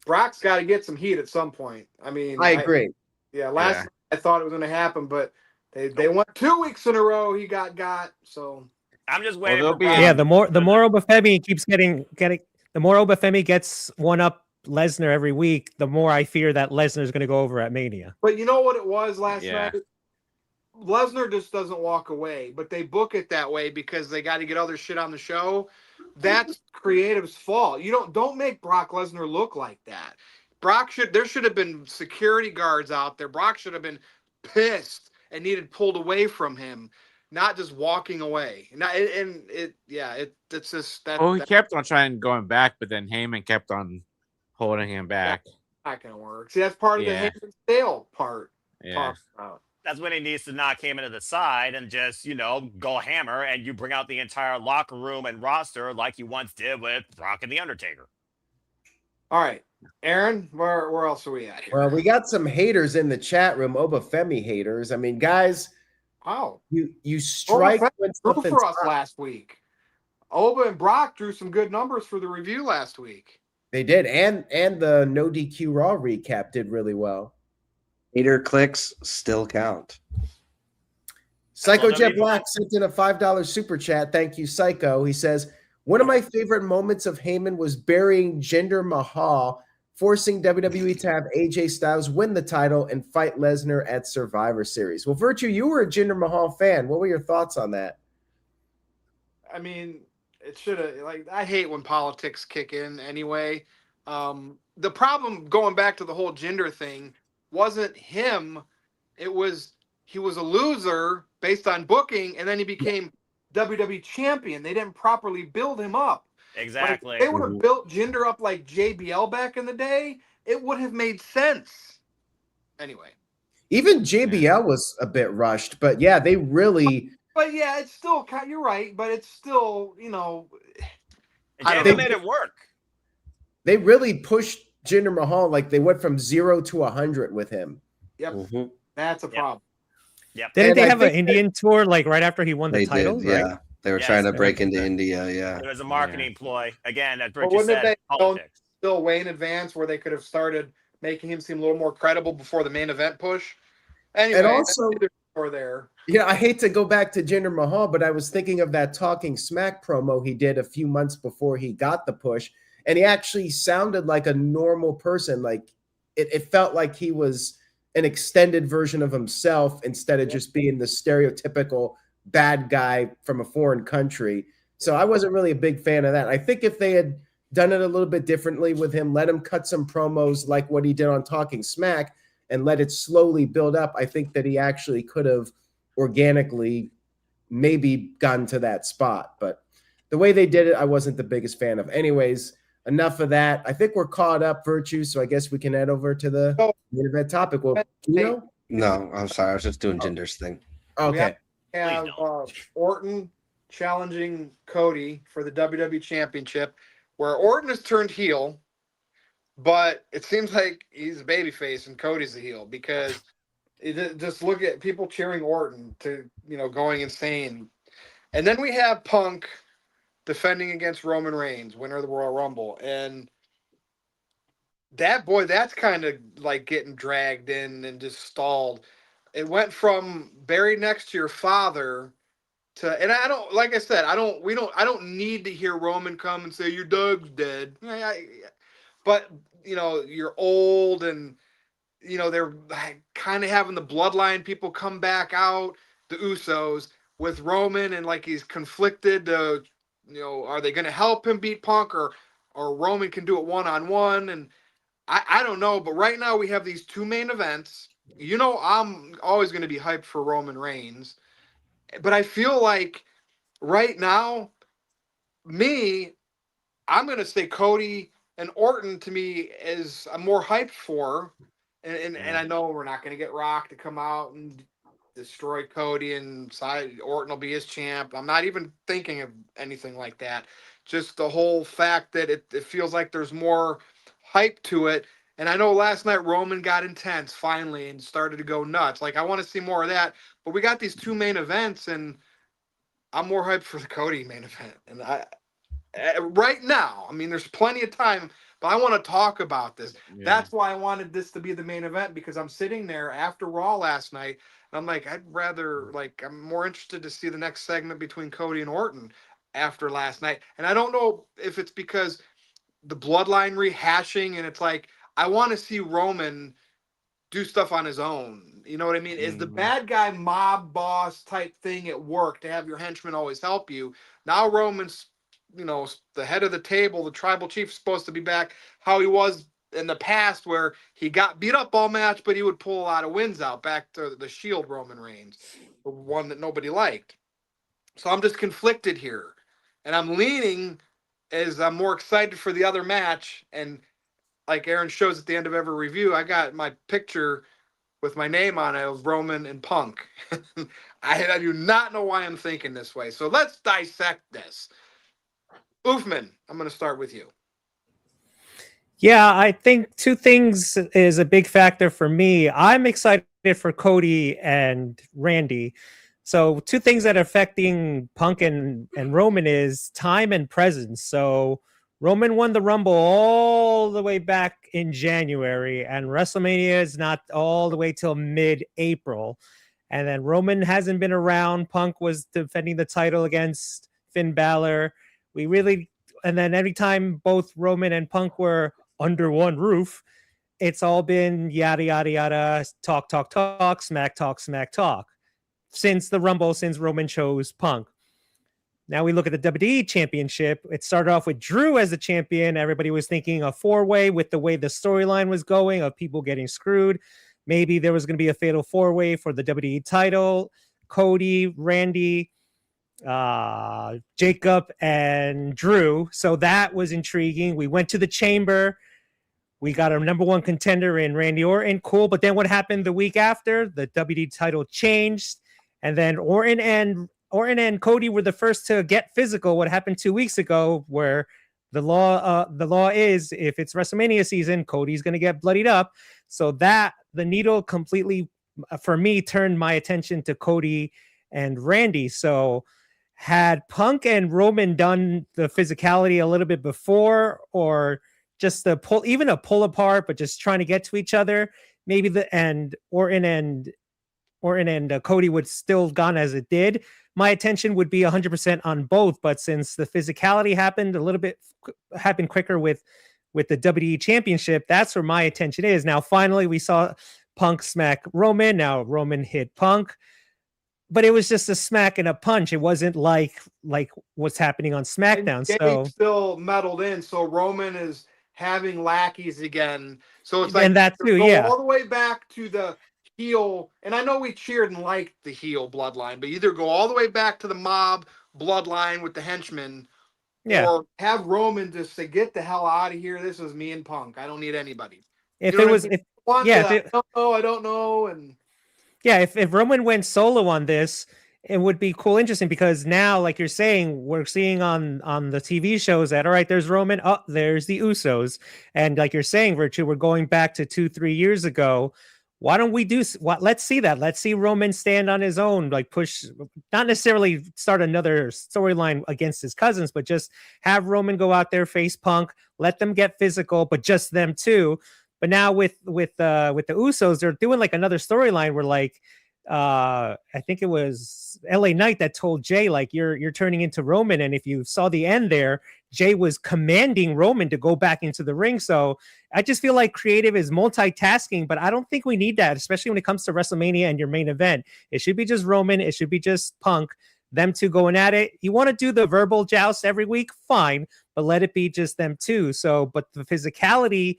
Speaker 1: Brock's got to get some heat at some point. I mean,
Speaker 6: I agree.
Speaker 1: Last night I thought it was going to happen, but they went 2 weeks in a row. He got so.
Speaker 5: I'm just waiting
Speaker 2: Well,
Speaker 5: for
Speaker 2: they'll be-
Speaker 5: Brock.
Speaker 4: Yeah, the more Obafemi keeps getting the more Obafemi gets one up Lesnar every week, the more I fear that Lesnar is going to go over at Mania.
Speaker 1: But you know what it was last
Speaker 2: Yeah.
Speaker 1: night? Lesnar just doesn't walk away, but they book it that way because they got to get other shit on the show. That's creative's fault. You don't make Brock Lesnar look like that. There should have been security guards out there. Brock should have been pissed and needed pulled away from him, not just walking away. It's just that.
Speaker 2: Oh, he kept on trying going back, but then Heyman kept on holding him back.
Speaker 1: Not gonna work. See, that's part of the Heyman Sale part.
Speaker 2: Yeah.
Speaker 1: Talked about.
Speaker 5: That's when he needs to knock Heyman to the side and just, go hammer, and you bring out the entire locker room and roster like you once did with Brock and The Undertaker.
Speaker 1: All right, Aaron, where else are we at here?
Speaker 6: Well, we got some haters in the chat room, Obafemi haters. I mean, guys,
Speaker 1: Wow.
Speaker 6: you strike when
Speaker 1: Drew
Speaker 6: something's
Speaker 1: for us
Speaker 6: hot.
Speaker 1: last week. Oba and Brock drew some good numbers for the review last week.
Speaker 6: They did, and the NoDQ Raw recap did really well.
Speaker 3: Hater clicks still count.
Speaker 6: Psycho
Speaker 5: Well,
Speaker 6: Jet
Speaker 5: WWE
Speaker 6: Black sent in a $5 super chat. Thank you, Psycho. He says, one of my favorite moments of Heyman was burying Jinder Mahal, forcing WWE to have AJ Styles win the title and fight Lesnar at Survivor Series. Well, Virtue, you were a Jinder Mahal fan. What were your thoughts on that?
Speaker 1: I mean, it should have, I hate when politics kick in anyway. The problem, going back to the whole gender thing, wasn't him. He was a loser based on booking, and then he became WWE champion. They didn't properly build him up.
Speaker 5: Exactly.
Speaker 1: If they would have built Jinder up like JBL back in the day, it would have made sense. Anyway.
Speaker 6: Even JBL was a bit rushed, but yeah, they really.
Speaker 1: But yeah, it's still, you're right, but it's still,
Speaker 5: And
Speaker 6: I
Speaker 5: Jinder
Speaker 6: think-
Speaker 5: made it work.
Speaker 6: They really pushed Jinder Mahal, like they went from 0 to 100 with him.
Speaker 1: Yep,
Speaker 3: Mhm.
Speaker 1: that's a problem.
Speaker 5: Yep.
Speaker 4: Didn't
Speaker 6: And
Speaker 4: they
Speaker 6: I
Speaker 4: have an
Speaker 6: think
Speaker 4: Indian tour like right after he won the
Speaker 3: They
Speaker 4: title?
Speaker 3: did, yeah.
Speaker 4: Right?
Speaker 3: They were
Speaker 5: Yes,
Speaker 3: trying to
Speaker 5: they
Speaker 3: break
Speaker 5: did.
Speaker 3: into India, yeah.
Speaker 5: It was a marketing ploy. Again, as
Speaker 1: But
Speaker 5: Richard
Speaker 1: wouldn't
Speaker 5: said,
Speaker 1: they
Speaker 5: politics.
Speaker 1: still way in advance where they could have started making him seem a little more credible before the main event push? Anyway,
Speaker 6: And also-
Speaker 1: that's neither here nor there.
Speaker 6: I hate to go back to Jinder Mahal, but I was thinking of that Talking Smack promo he did a few months before he got the push, and he actually sounded like a normal person. Like it felt like he was an extended version of himself instead of just being the stereotypical bad guy from a foreign country. So I wasn't really a big fan of that. I think if they had done it a little bit differently with him, let him cut some promos like what he did on Talking Smack and let it slowly build up, I think that he actually could have organically maybe gotten to that spot. But the way they did it, I wasn't the biggest fan of. Anyways, enough of that. I think we're caught up, Virtue, so I guess we can head over to the main event topic. Well, Gino?
Speaker 3: No, I'm sorry. I was just doing Jinder's thing.
Speaker 6: Okay.
Speaker 1: We have Orton challenging Cody for the WWE Championship, where Orton has turned heel, but it seems like he's a babyface and Cody's the heel because just look at people cheering Orton to going insane. And then we have Punk defending against Roman Reigns, winner of the Royal Rumble. And that's kind of like getting dragged in and just stalled. It went from buried next to your father to, and I don't, like I said, I don't need to hear Roman come and say your dog's dead. But you're old, and they're kind of having the bloodline people come back out, the Usos, with Roman, and like he's conflicted. Are they going to help him beat Punk, or Roman can do it one-on-one? And I don't know, but right now we have these two main events. I'm always going to be hyped for Roman Reigns, but I feel like right now, I'm going to say Cody and Orton to me is I'm more hyped for, and I know we're not going to get Rock to come out and destroy Cody and Orton will be his champ. I'm not even thinking of anything like that. Just the whole fact that it feels like there's more hype to it. And I know last night Roman got intense finally and started to go nuts. Like, I want to see more of that. But we got these two main events, and I'm more hyped for the Cody main event. And right now, I mean, there's plenty of time, but I want to talk about this.
Speaker 2: Yeah.
Speaker 1: That's why I wanted this to be the main event, because I'm sitting there after Raw last night, and I'm like, I'm more interested to see the next segment between Cody and Orton after last night. And I don't know if it's because the bloodline rehashing, and it's like, I want to see Roman do stuff on his own. You know what I mean? Is the bad guy mob boss type thing at work to have your henchmen always help you? Now Roman's, the head of the table, the tribal chief, is supposed to be back how he was in the past, where he got beat up all match, but he would pull a lot of wins out, back to the Shield Roman Reigns, the one that nobody liked. So I'm just conflicted here, and I'm leaning as I'm more excited for the other match. And like Aaron shows at the end of every review, I got my picture with my name on it of Roman and Punk. I do not know why I'm thinking this way. So let's dissect this. Oofman, I'm going to start with you.
Speaker 4: Yeah, I think two things is a big factor for me. I'm excited for Cody and Randy. So two things that are affecting Punk and Roman is time and presence. So Roman won the Rumble all the way back in January, and WrestleMania is not all the way till mid-April. And then Roman hasn't been around. Punk was defending the title against Finn Balor. And then every time both Roman and Punk were under one roof, it's all been yada, yada, yada, talk, smack talk. Since the Rumble, since Roman chose Punk. Now we look at the WWE Championship. It started off with Drew as the champion. Everybody was thinking a four-way with the way the storyline was going of people getting screwed. Maybe there was going to be a fatal four-way for the WWE title. Cody, Randy, Jacob, and Drew. So that was intriguing. We went to the Chamber. We got our number one contender in Randy Orton. Cool. But then what happened the week after? The WWE title changed. And then Orton and Cody were the first to get physical. What happened 2 weeks ago, where the law is, if it's WrestleMania season, Cody's going to get bloodied up. So that the needle completely, for me, turned my attention to Cody and Randy. So had Punk and Roman done the physicality a little bit before, or just the pull apart, but just trying to get to each other, maybe Orton and Cody would still gone as it did. My attention would be 100% on both. But since the physicality happened quicker with the WWE Championship, that's where my attention is. Now, finally, we saw Punk smack Roman. Now Roman hit Punk, but it was just a smack and a punch. It wasn't like what's happening on SmackDown.
Speaker 1: And
Speaker 4: so
Speaker 1: still meddled in. So Roman is having lackeys again. So it's like,
Speaker 4: and that too, yeah.
Speaker 1: All the way back to the heel, and I know we cheered and liked the heel bloodline, but either go all the way back to the mob bloodline with the henchmen, or have Roman just say, "Get the hell out of here! This is me and Punk. I don't need anybody."
Speaker 4: If
Speaker 1: you know
Speaker 4: it was,
Speaker 1: I don't know, and
Speaker 4: yeah, if Roman went solo on this, it would be cool, interesting, because now, like you're saying, we're seeing on the TV shows that, all right, there's Roman, oh, there's the Usos, and like you're saying, Virtue, we're going back to 2-3 years ago. why don't we do what? Let's see that. Let's see Roman stand on his own, like push, not necessarily start another storyline against his cousins, but just have Roman go out there, face Punk, let them get physical, but just them too. But now with the Usos, they're doing like another storyline where like I think it was LA Knight that told Jay like you're turning into Roman, and if you saw the end there, Jay was commanding Roman to go back into the ring. So I just feel like creative is multitasking, but I don't think we need that, especially when it comes to WrestleMania and your main event. It should be just Roman, it should be just Punk, them two going at it. You want to do the verbal joust every week, fine, but let it be just them two. So, but the physicality,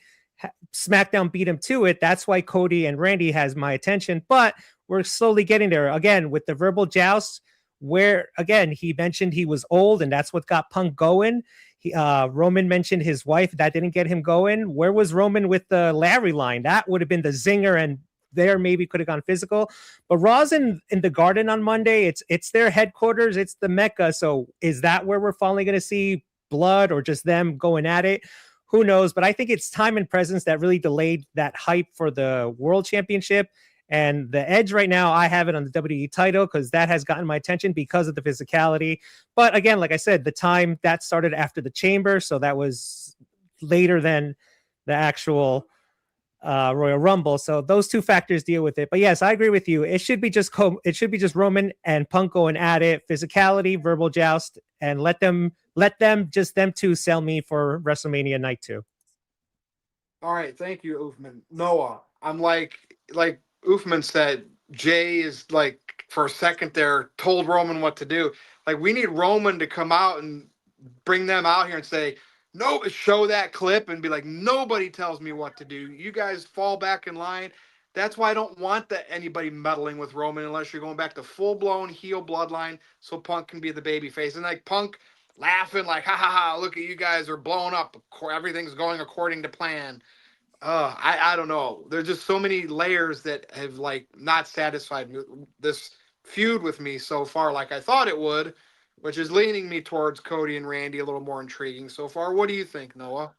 Speaker 4: SmackDown beat him to it. That's why Cody and Randy has my attention, but we're slowly getting there again with the verbal joust, where again he mentioned he was old and that's what got Punk going. Roman mentioned his wife, that didn't get him going. Where was Roman with the Larry line? That would have been the zinger, and there maybe could have gone physical. But Raw's in the Garden on Monday. It's their headquarters, it's the Mecca. So is that where we're finally going to see blood or just them going at it? Who knows? But I think it's time and presence that really delayed that hype for the World Championship. And the edge right now, I have it on the WWE title because that has gotten my attention because of the physicality. But again, like I said, the time that started after the Chamber, so that was later than the actual Royal Rumble. So those two factors deal with it. But yes, I agree with you. It should be just Roman and Punk going at it, physicality, verbal joust, and let them just them two sell me for WrestleMania Night 2.
Speaker 1: All right, thank you, Uthman. Noah, I'm like Uthman said, Jay is like for a second there told Roman what to do. Like we need Roman to come out and bring them out here and say, no, show that clip and be like, nobody tells me what to do. You guys fall back in line. That's why I don't want anybody meddling with Roman unless you're going back to full-blown heel bloodline so Punk can be the babyface. And like Punk laughing like, ha ha ha, look at you guys are blowing up. Everything's going according to plan. I don't know. There's just so many layers that have like not satisfied this feud with me so far like I thought it would, which is leaning me towards Cody and Randy a little more intriguing so far. What do you think, Noah?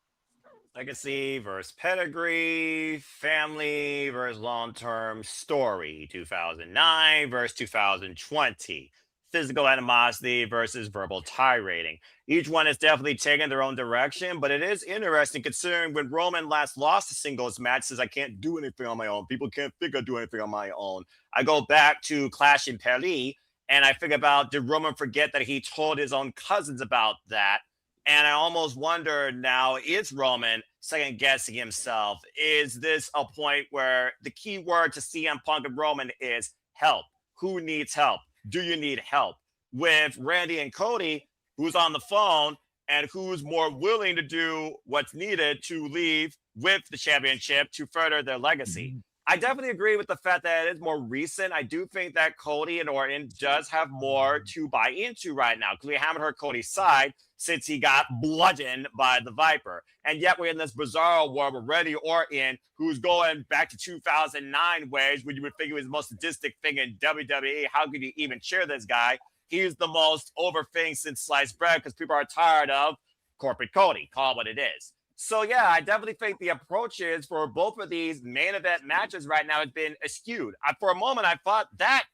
Speaker 5: Legacy versus pedigree, family versus long-term story, 2009 versus 2020. Physical animosity versus verbal tirade. Each one is definitely taking their own direction, but it is interesting considering when Roman last lost a singles match, says I can't do anything on my own. People can't think I do anything on my own. I go back to Clash in Paris, and I figure about, did Roman forget that he told his own cousins about that? And I almost wonder now, is Roman second guessing himself? Is this a point where the key word to CM Punk and Roman is help? Who needs help? Do you need help? With Randy and Cody, who's on the phone and who's more willing to do what's needed to leave with the championship to further their legacy. I definitely agree with the fact that it is more recent. I do think that Cody and Orton does have more to buy into right now because we haven't heard Cody's side since he got bludgeoned by the Viper. And yet we're in this bizarre world with Randy Orton, who's going back to 2009 ways when you would figure he was the most sadistic thing in WWE. How could you even cheer this guy? He's the most over thing since sliced bread because people are tired of corporate Cody. Call it what it is. So, yeah, I definitely think the approaches for both of these main event matches right now has been skewed. For a moment, I thought that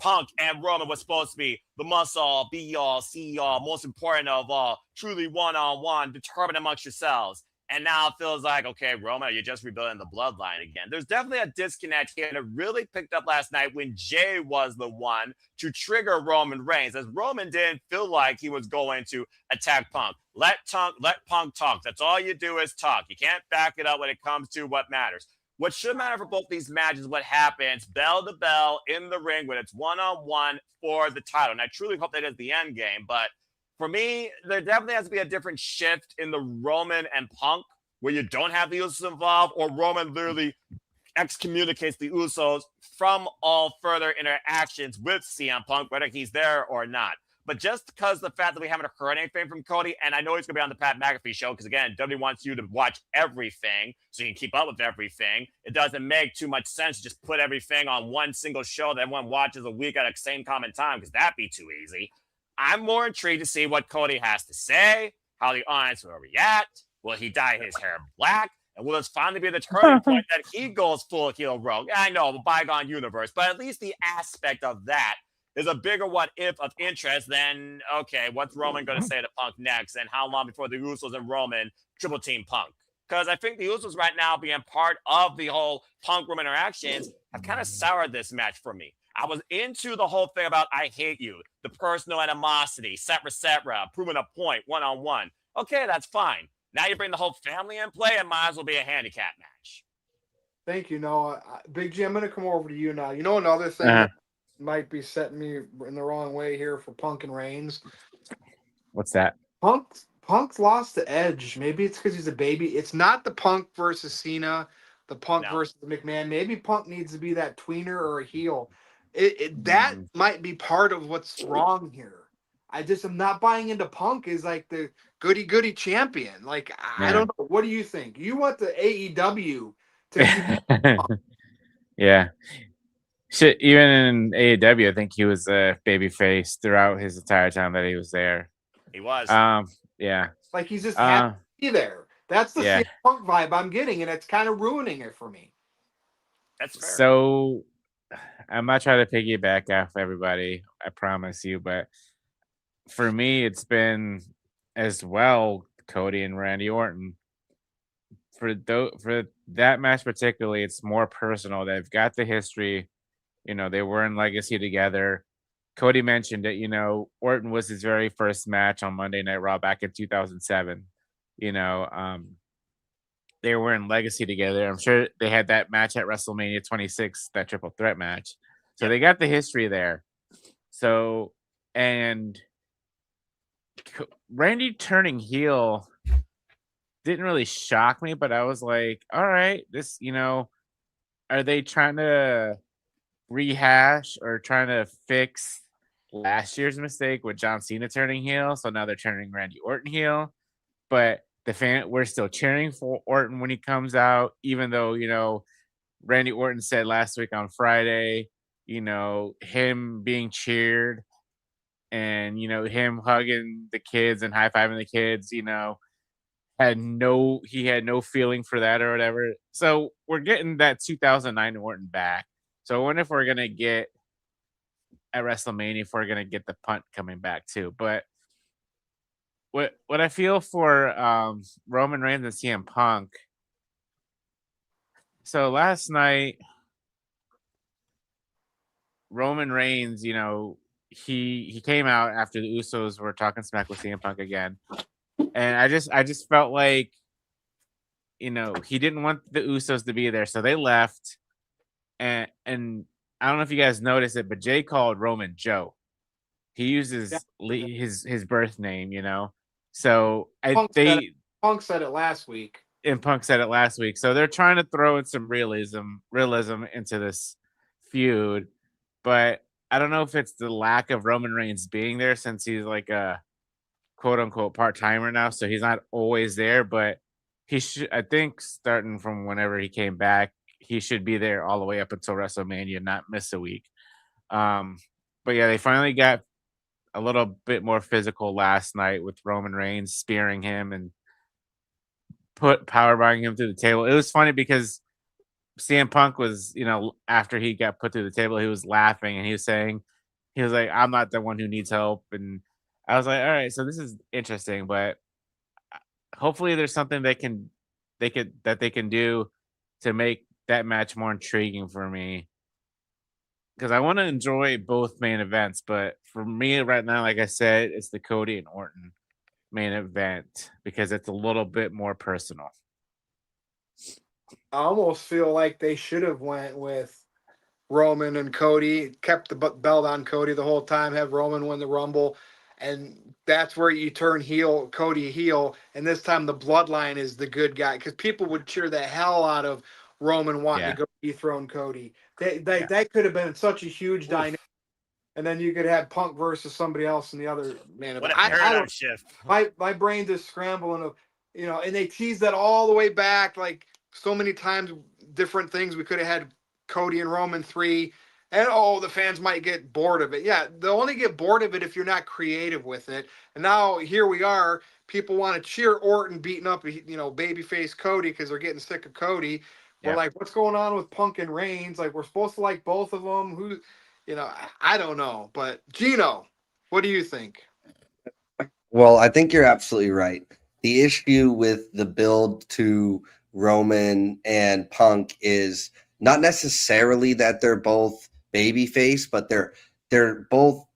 Speaker 5: Punk and Roman was supposed to be the must-all, be-all, see-all, most important of all, truly one-on-one, determined amongst yourselves. And now it feels like, okay, Roman, you're just rebuilding the bloodline again. There's definitely a disconnect here, and it really picked up last night when Jay was the one to trigger Roman Reigns, as Roman didn't feel like he was going to attack Punk. Let Punk talk. That's all you do is talk. You can't back it up when it comes to what matters. What should matter for both these matches is what happens bell to bell in the ring when it's one-on-one for the title. And I truly hope that is the end game, but for me, there definitely has to be a different shift in the Roman and Punk where you don't have the Usos involved, or Roman literally excommunicates the Usos from all further interactions with CM Punk, whether he's there or not. But just because the fact that we haven't heard anything from Cody, and I know he's going to be on the Pat McAfee show, because again, WWE wants you to watch everything so you can keep up with everything. It doesn't make too much sense to just put everything on one single show that everyone watches a week at the same common time, because that'd be too easy. I'm more intrigued to see what Cody has to say, how the audience will react. Will he dye his hair black? And will this finally be the turning point that he goes full heel rogue? I know, the bygone universe, but at least the aspect of that is a bigger what if of interest than, okay, what's Roman going to say to Punk next, and how long before the Usos and Roman triple team Punk? Because I think the Usos right now, being part of the whole Punk Roman interactions, have kind of soured this match for me. I was into the whole thing about I hate you, the personal animosity, etc., proving a point one-on-one. Okay, that's fine. Now you bring the whole family in play, and might as well be a handicap match.
Speaker 1: Thank you, Noah. Big G, I'm going to come over to you now. You know another thing
Speaker 2: Uh-huh.
Speaker 1: that might be setting me in the wrong way here for Punk and Reigns?
Speaker 2: What's that?
Speaker 1: Punk's lost the edge. Maybe it's because he's a baby. It's not the Punk versus Cena, the Punk
Speaker 5: No.
Speaker 1: versus McMahon. Maybe Punk needs to be that tweener or a heel. That might be part of what's wrong here. I just am not buying into Punk as like the goody champion. Like, I don't know. What do you think? You want the AEW to be
Speaker 2: Yeah. Shit, even in AEW, I think he was a babyface throughout his entire time that he was there.
Speaker 5: He was.
Speaker 2: Yeah.
Speaker 1: like he's just happy to be there. That's the
Speaker 2: Yeah.
Speaker 1: CM Punk vibe I'm getting, and it's kind of ruining it for me.
Speaker 5: That's fair.
Speaker 2: So I'm not trying to piggyback off everybody, I promise you, but for me, it's been as well Cody and Randy Orton. For that match particularly, it's more personal. They've got the history. They were in Legacy together. Cody mentioned it. Orton was his very first match on Monday Night Raw back in 2007. They were in Legacy together. I'm sure they had that match at WrestleMania 26, that triple threat match. So they got the history there. So, and Randy turning heel didn't really shock me, but I was like, all right, this, are they trying to rehash or trying to fix last year's mistake with John Cena turning heel? So now they're turning Randy Orton heel, but we're still cheering for Orton when he comes out, even though, Randy Orton said last week on Friday, him being cheered and, him hugging the kids and high-fiving the kids, he had no feeling for that or whatever. So we're getting that 2009 Orton back. So I wonder if we're going to get at WrestleMania, if we're going to get the punt coming back too. But what I feel for Roman Reigns and CM Punk. So last night, Roman Reigns, he came out after the Usos were talking smack with CM Punk again. And I just felt like, he didn't want the Usos to be there. So they left. And I don't know if you guys noticed it, but Jay called Roman Joe. He uses his birth name, So
Speaker 1: Punk said it last week.
Speaker 2: And Punk said it last week. So they're trying to throw in some realism into this feud. But I don't know if it's the lack of Roman Reigns being there, since he's like a quote unquote part-timer now. So he's not always there, but he should, I think, starting from whenever he came back, he should be there all the way up until WrestleMania, not miss a week. But yeah, they finally got a little bit more physical last night with Roman Reigns spearing him and powerbombing him through the table. It was funny because CM Punk was, after he got put through the table, he was laughing and he was like, I'm not the one who needs help. And I was like, all right, so this is interesting, but hopefully there's something they can do to make that match more intriguing for me, because I want to enjoy both main events. But for me right now, like I said, it's the Cody and Orton main event because it's a little bit more personal.
Speaker 1: I almost feel like they should have went with Roman and Cody, kept the belt on Cody the whole time, have Roman win the Rumble, and that's where you turn Cody heel, and this time the Bloodline is the good guy, because people would cheer the hell out of Roman wanting to go dethrone Cody. That could have been such a huge dynamic, and then you could have Punk versus somebody else in the other man.
Speaker 5: What a paradigm shift.
Speaker 1: My brain just scrambling of, and they teased that all the way back, like so many times, different things. We could have had Cody and Roman 3, and the fans might get bored of it. Yeah, they'll only get bored of it if you're not creative with it. And now here we are. people want to cheer Orton beating up, babyface Cody because they're getting sick of Cody. We're
Speaker 5: Yeah.
Speaker 1: like, what's going on with Punk and Reigns? Like, we're supposed to like both of them. Who, I don't know. But Gino, what do you think?
Speaker 3: Well, I think you're absolutely right. The issue with the build to Roman and Punk is not necessarily that they're both babyface, but they're both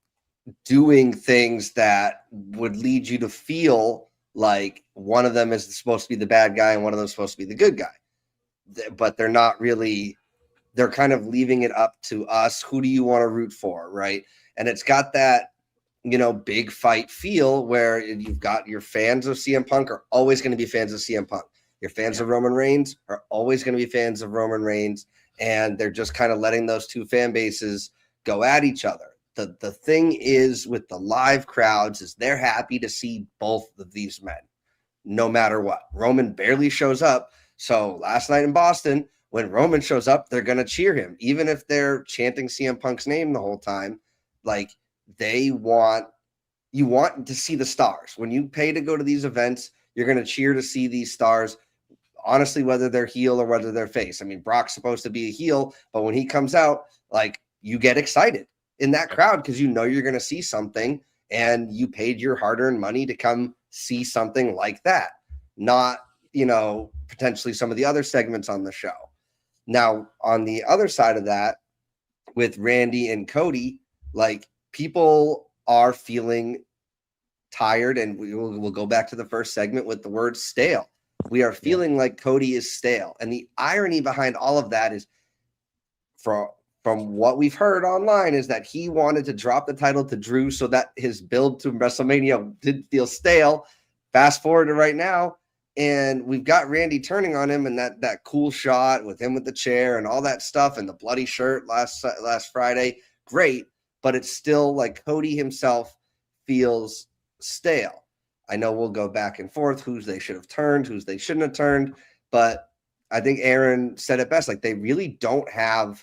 Speaker 3: doing things that would lead you to feel like one of them is supposed to be the bad guy and one of them is supposed to be the good guy. But they're not really, they're kind of leaving it up to us. Who do you want to root for, right? And it's got that, big fight feel where you've got your fans of CM Punk are always going to be fans of CM Punk. Your fans of Roman Reigns are always going to be fans of Roman Reigns. And they're just kind of letting those two fan bases go at each other. The thing is with the live crowds is they're happy to see both of these men, no matter what. Roman barely shows up. So last night in Boston, when Roman shows up, they're going to cheer him, even if they're chanting CM Punk's name the whole time. Like, you want to see the stars. When you pay to go to these events, you're going to cheer to see these stars, honestly, whether they're heel or whether they're face. I mean, Brock's supposed to be a heel, but when he comes out, like, you get excited in that crowd because you're going to see something and you paid your hard-earned money to come see something like that, not, potentially some of the other segments on the show. Now, on the other side of that, with Randy and Cody, like, people are feeling tired, and we'll go back to the first segment with the word stale. We are feeling like Cody is stale. And the irony behind all of that is from what we've heard online is that he wanted to drop the title to Drew so that his build to WrestleMania didn't feel stale. Fast forward to right now, and we've got Randy turning on him and that cool shot with him with the chair and all that stuff and the bloody shirt last Friday. Great. But it's still like Cody himself feels stale. I know we'll go back and forth, who's they should have turned, who's they shouldn't have turned. But I think Aaron said it best. Like, they really don't have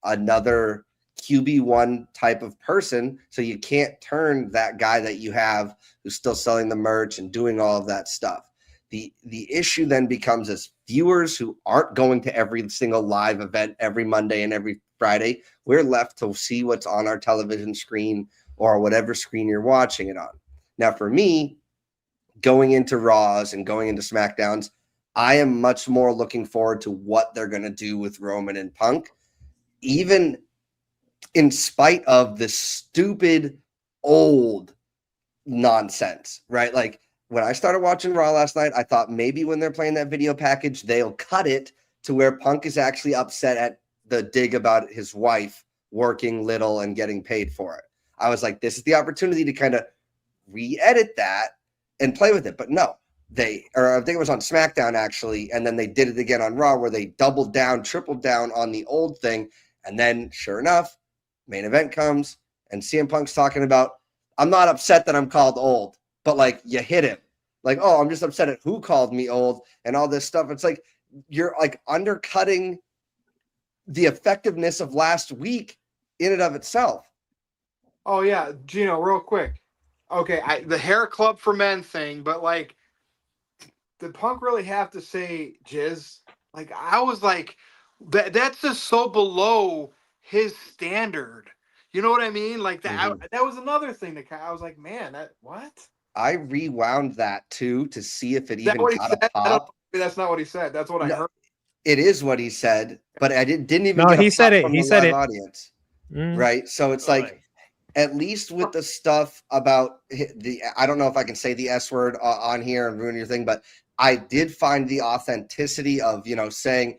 Speaker 3: another QB1 type of person. So you can't turn that guy that you have who's still selling the merch and doing all of that stuff. The issue then becomes as viewers who aren't going to every single live event every Monday and every Friday, we're left to see what's on our television screen or whatever screen you're watching it on. Now, for me, going into Raws and going into SmackDowns, I am much more looking forward to what they're going to do with Roman and Punk, even in spite of the stupid old nonsense, right? Like, when I started watching Raw last night, I thought maybe when they're playing that video package, they'll cut it to where Punk is actually upset at the dig about his wife working little and getting paid for it. I was like, this is the opportunity to kind of re-edit that and play with it. But no, I think it was on SmackDown actually, and then they did it again on Raw where they doubled down, tripled down on the old thing. And then sure enough, main event comes and CM Punk's talking about, I'm not upset that I'm called old. But like, you hit him like, oh, I'm just upset at who called me old and all this stuff. It's like, you're like undercutting the effectiveness of last week in and of itself.
Speaker 1: Oh yeah, Gino, real quick. Okay, the hair club for men thing, but like, did Punk really have to say jizz? Like, I was like, that's just so below his standard. You know what I mean? Like that. That was another thing that I was like, man, what?
Speaker 3: I rewound that too to see if it even got a pop.
Speaker 1: That's not what he said. That's what I heard.
Speaker 3: It is what he said, but I didn't even
Speaker 4: No,
Speaker 3: get a
Speaker 4: he
Speaker 3: pop
Speaker 4: said it.
Speaker 3: from
Speaker 4: He
Speaker 3: the
Speaker 4: said
Speaker 3: live
Speaker 4: it.
Speaker 3: audience. Right? So it's like, at least with the stuff about I don't know if I can say the S word on here and ruin your thing, but I did find the authenticity of, saying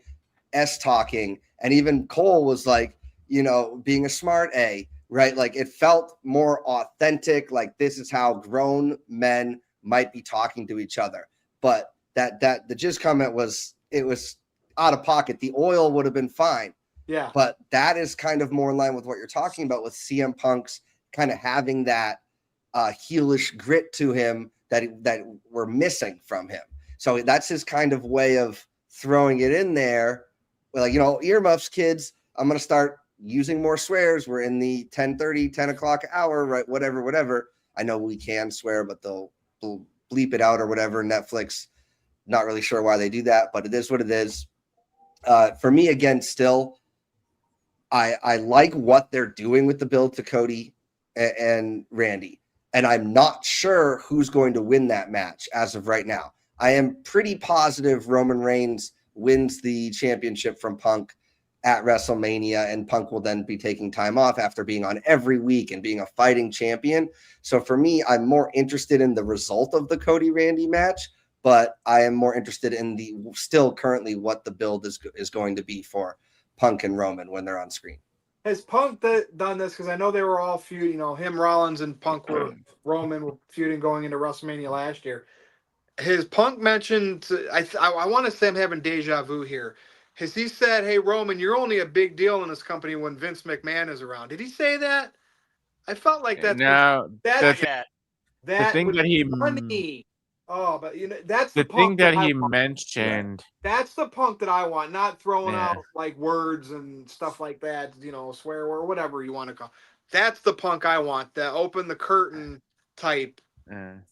Speaker 3: S talking. And even Cole was like, being a smart A, right? Like, it felt more authentic. Like, this is how grown men might be talking to each other. But the jizz comment was out of pocket. The oil would have been fine.
Speaker 1: Yeah.
Speaker 3: But that is kind of more in line with what you're talking about with CM Punk's kind of having that heelish grit to him that we're missing from him. So that's his kind of way of throwing it in there. Like, earmuffs, kids, I'm going to start using more swears. We're in the 10:30, 10 o'clock hour, right? Whatever. I know we can swear, but they'll bleep it out or whatever. Netflix, not really sure why they do that, but it is what it is. For me, again, still, I like what they're doing with the build to Cody and Randy, and I'm not sure who's going to win that match as of right now. I am pretty positive Roman Reigns wins the championship from Punk at WrestleMania, and Punk will then be taking time off after being on every week and being a fighting champion. So for me, I'm more interested in the result of the Cody Randy match, but I am more interested in the still currently what the build is going to be for Punk and Roman when they're on screen.
Speaker 1: Has Punk done this? Because I know they were all feuding. You know, him, Rollins, and Roman were feuding going into WrestleMania last year. Has Punk mentioned? I want to say I'm having deja vu here. Has he said, "Hey, Roman, you're only a big deal in this company when Vince McMahon is around"? Did he say that? I felt like that's
Speaker 2: No,
Speaker 1: that
Speaker 2: the thing
Speaker 1: would
Speaker 2: that
Speaker 1: be
Speaker 2: he
Speaker 1: funny. Oh, but that's
Speaker 2: the
Speaker 1: the
Speaker 2: thing
Speaker 1: Punk
Speaker 2: that
Speaker 1: I
Speaker 2: he
Speaker 1: want.
Speaker 2: mentioned.
Speaker 1: That's the Punk that I want, not throwing
Speaker 2: Yeah.
Speaker 1: out like words and stuff like that, you know, swear word, whatever you want to call. That's the Punk I want, the open the curtain type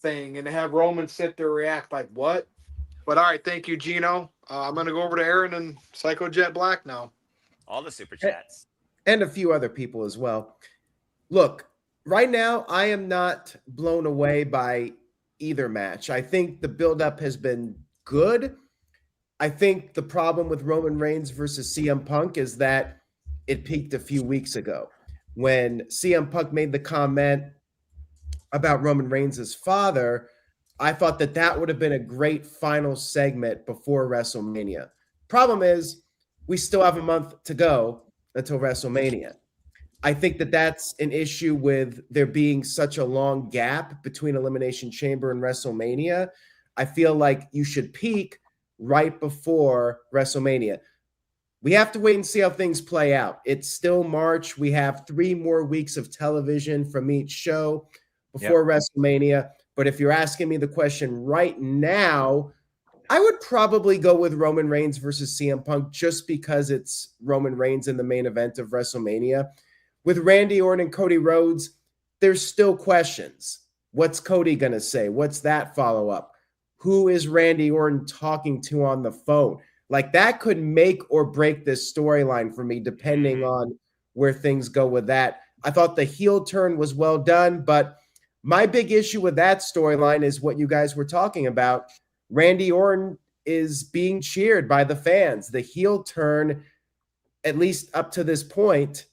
Speaker 1: thing, and to have Roman sit there react like, what? But all right, thank you, Gino. I'm going to go over to Aaron and Psycho Jet Black now.
Speaker 5: All the super chats.
Speaker 6: And a few other people as well. Look, right now, I am not blown away by either match. I think the buildup has been good. I think the problem with Roman Reigns versus CM Punk is that it peaked a few weeks ago when CM Punk made the comment about Roman Reigns' father. I thought that would have been a great final segment before WrestleMania. Problem is, we still have a month to go until WrestleMania. I think that's an issue with there being such a long gap between Elimination Chamber and WrestleMania. I feel like you should peak right before WrestleMania. We have to wait and see how things play out. It's still March. We have 3 more weeks of television from each show before WrestleMania. But if you're asking me the question right now, I would probably go with Roman Reigns versus CM Punk just because it's Roman Reigns in the main event of WrestleMania. With Randy Orton and Cody Rhodes, there's still questions. What's Cody going to say? What's that follow-up? Who is Randy Orton talking to on the phone? Like, that could make or break this storyline for me, depending on where things go with that. I thought the heel turn was well done, but my big issue with that storyline is what you guys were talking about. Randy Orton is being cheered by the fans. The heel turn, at least up to this point,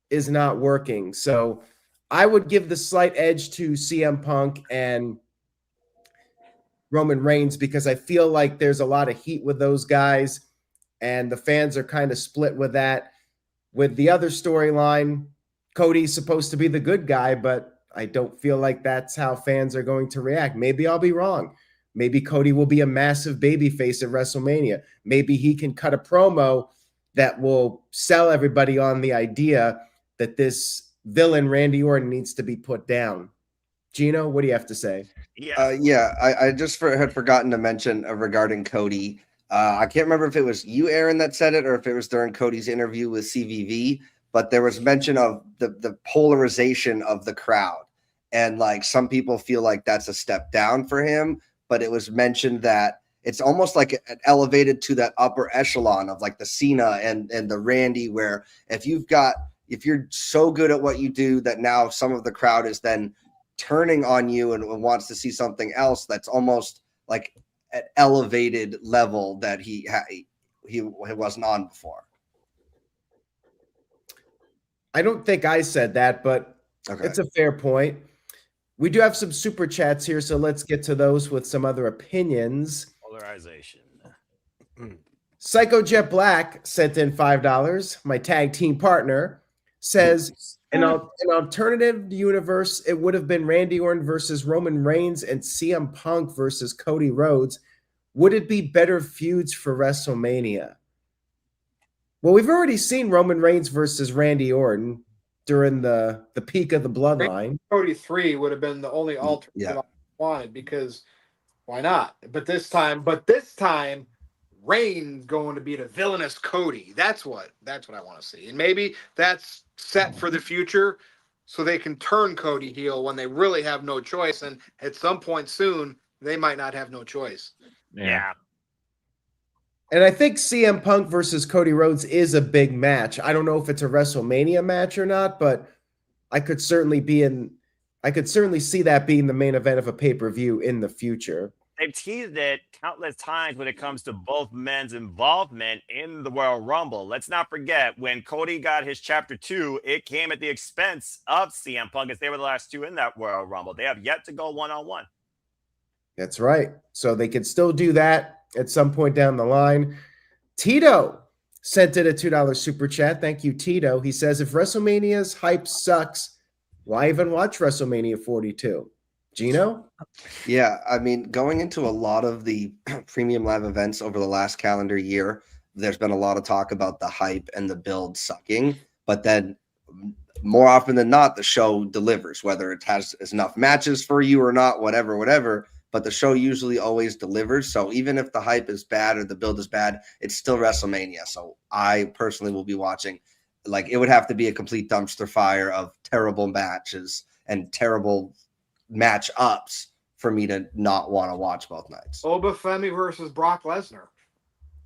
Speaker 6: is not working. So I would give the slight edge to CM Punk and Roman Reigns because I feel like there's a lot of heat with those guys, and the fans are kind of split with that. With the other storyline, Cody's supposed to be the good guy, but I don't feel like that's how fans are going to react. Maybe I'll be wrong. Maybe Cody will be a massive babyface at WrestleMania. Maybe he can cut a promo that will sell everybody on the idea that this villain Randy Orton needs to be put down. Gino, what do you have to say?
Speaker 3: I just had forgotten to mention regarding Cody. I can't remember if it was you, Aaron, that said it, or if it was during Cody's interview with CVV, but there was mention of the polarization of the crowd. And like some people feel like that's a step down for him, but it was mentioned that it's almost like it elevated to that upper echelon of like the Cena and the Randy, where if you're so good at what you do that now some of the crowd is then turning on you and wants to see something else that's almost like an elevated level that he wasn't on before.
Speaker 6: I don't think I said that, but It's a fair point. We do have some super chats here, so let's get to those with some other opinions.
Speaker 5: Polarization.
Speaker 6: Psycho Jet Black sent in $5. My tag team partner says, in an alternative universe, it would have been Randy Orton versus Roman Reigns and CM Punk versus Cody Rhodes. Would it be better feuds for WrestleMania? Well, we've already seen Roman Reigns versus Randy Orton during the peak of the bloodline.
Speaker 1: Cody 3 would have been the only alternative I wanted, because why not? But this time, Reigns going to be the villainous Cody. That's what I want to see. And maybe that's set for the future so they can turn Cody heel when they really have no choice. And at some point soon, they might not have no choice.
Speaker 5: Yeah.
Speaker 6: And I think CM Punk versus Cody Rhodes is a big match. I don't know if it's a WrestleMania match or not, but I could certainly see that being the main event of a pay-per-view in the future.
Speaker 5: They've teased it countless times when it comes to both men's involvement in the Royal Rumble. Let's not forget when Cody got his Chapter 2, it came at the expense of CM Punk as they were the last two in that Royal Rumble. They have yet to go one-on-one.
Speaker 6: That's right. So they could still do that at some point down the line. Tito sent in a $2 super chat. Thank you, Tito. He says, if WrestleMania's hype sucks, why even watch WrestleMania 42? Gino?
Speaker 3: Yeah, I mean, going into a lot of the premium live events over the last calendar year, there's been a lot of talk about the hype and the build sucking, but then more often than not, the show delivers, whether it has enough matches for you or not, whatever, but the show usually always delivers. So even if the hype is bad or the build is bad, it's still WrestleMania. So I personally will be watching. Like, it would have to be a complete dumpster fire of terrible matches and terrible match-ups for me to not want to watch both nights.
Speaker 1: Obafemi versus Brock Lesnar.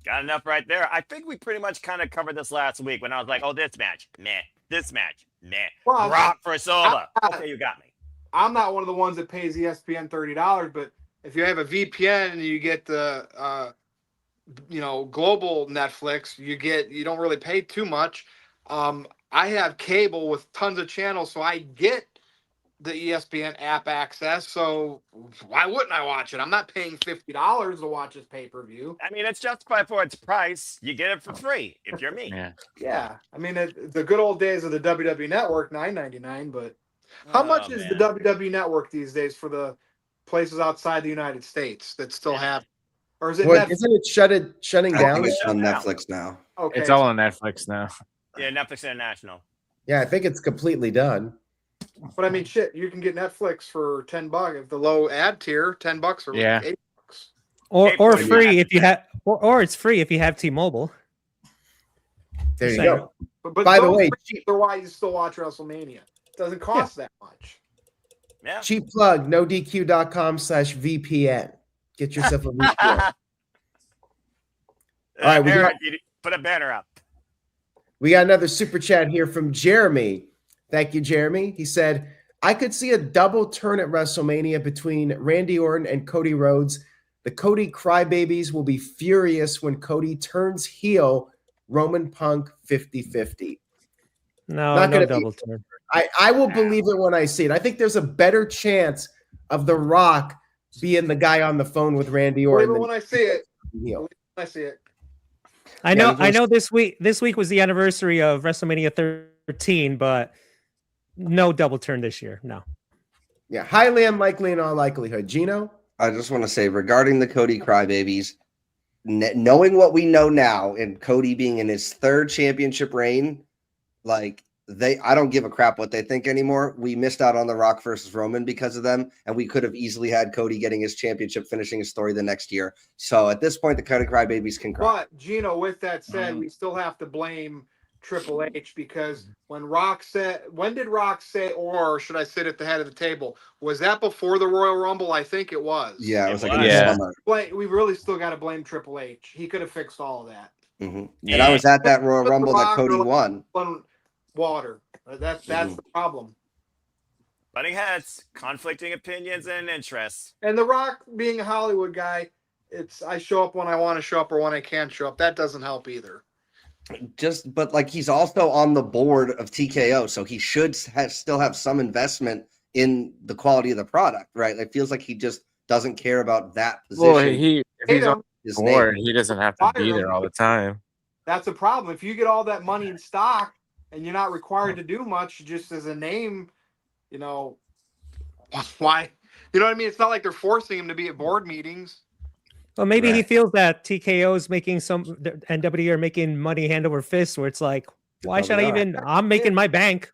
Speaker 5: Got enough right there. I think we pretty much kind of covered this last week when I was like, oh, this match, meh. This match, meh.
Speaker 1: Well,
Speaker 5: Brock versus Silva. Okay, you got me.
Speaker 1: I'm not one of the ones that pays ESPN $30, but if you have a VPN and you get the global Netflix, you don't really pay too much. I have cable with tons of channels, so I get the ESPN app access. So why wouldn't I watch it? I'm not paying $50 to watch this pay-per-view.
Speaker 5: I mean, it's justified for its price. You get it for free if you're me.
Speaker 1: Yeah. I mean, the good old days of the WWE Network, $9.99, but how much is the WWE Network these days for the places outside the United States that still have, or is it
Speaker 6: Boy,
Speaker 1: Netflix?
Speaker 6: isn't it shutting
Speaker 3: I
Speaker 6: down?
Speaker 3: think it's on Netflix now.
Speaker 1: Okay.
Speaker 2: It's all on Netflix now.
Speaker 5: Yeah, Netflix International.
Speaker 6: Yeah, I think it's completely done.
Speaker 1: But I mean, shit, you can get Netflix for $10 if the low ad tier, $10 or
Speaker 2: Yeah.
Speaker 1: $8.
Speaker 4: Or free if you have, or it's free if you have T-Mobile.
Speaker 6: There you
Speaker 4: Same.
Speaker 6: go.
Speaker 1: But
Speaker 6: By the
Speaker 1: those
Speaker 6: way,
Speaker 1: free are why you still watch WrestleMania. It doesn't cost that much.
Speaker 5: Yeah.
Speaker 6: cheap plug, nodq.com/VPN. Get yourself a VPN. All right, we
Speaker 5: Aaron, you put a banner up.
Speaker 6: We got another super chat here from Jeremy. Thank you, Jeremy. He said, I could see a double turn at WrestleMania between Randy Orton and Cody Rhodes. The Cody crybabies will be furious when Cody turns heel. Roman Punk 50-50.
Speaker 4: No,
Speaker 6: Not
Speaker 4: no
Speaker 6: gonna
Speaker 4: double turn.
Speaker 6: I will believe it when I see it. I think there's a better chance of The Rock being the guy on the phone with Randy Orton.
Speaker 1: Even when I see it,
Speaker 6: heel.
Speaker 1: I see it.
Speaker 4: I know this week was the anniversary of WrestleMania 13, but no double turn this year. No.
Speaker 6: Yeah, highly unlikely in all likelihood. Gino?
Speaker 3: I just want to say regarding the Cody crybabies, knowing what we know now and Cody being in his third championship reign, like I don't give a crap what they think anymore. We missed out on The Rock versus Roman because of them, and we could have easily had Cody getting his championship, finishing his story the next year. So at this point, the Cody crybabies can cry.
Speaker 1: But Gino, with that said, we still have to blame Triple H because when did Rock say, or should I sit at the head of the table? Was that before the Royal Rumble? I think it was.
Speaker 3: Yeah, it was like
Speaker 5: was.
Speaker 3: in the
Speaker 2: Yeah.
Speaker 3: summer.
Speaker 1: We really still got to blame Triple H. He could have fixed all of that.
Speaker 3: Mhm.
Speaker 5: Yeah.
Speaker 3: And I was at that Royal
Speaker 1: But The
Speaker 3: Rumble that
Speaker 1: Rock
Speaker 3: Cody
Speaker 1: really-
Speaker 3: won.
Speaker 1: Water. That's the problem.
Speaker 5: Butting heads, conflicting opinions and interests.
Speaker 1: And The Rock being a Hollywood guy, I show up when I want to show up or when I can't show up. That doesn't help either.
Speaker 3: But like he's also on the board of TKO, so he should still have some investment in the quality of the product, right? It feels like he just doesn't care about that position.
Speaker 2: Well, if he's on
Speaker 3: his
Speaker 2: the
Speaker 3: name.
Speaker 2: board, he doesn't have to be
Speaker 1: Fire
Speaker 2: there
Speaker 1: him.
Speaker 2: all the time.
Speaker 1: That's a problem. If you get all that money in stock and you're not required to do much just as a name, why? You know what I mean? It's not like they're forcing him to be at board meetings.
Speaker 4: Well, maybe he
Speaker 3: Right.
Speaker 4: feels that TKO is making and WWE are making money hand over fist, where it's like, why should I
Speaker 3: probably are.
Speaker 4: even? I'm making my bank.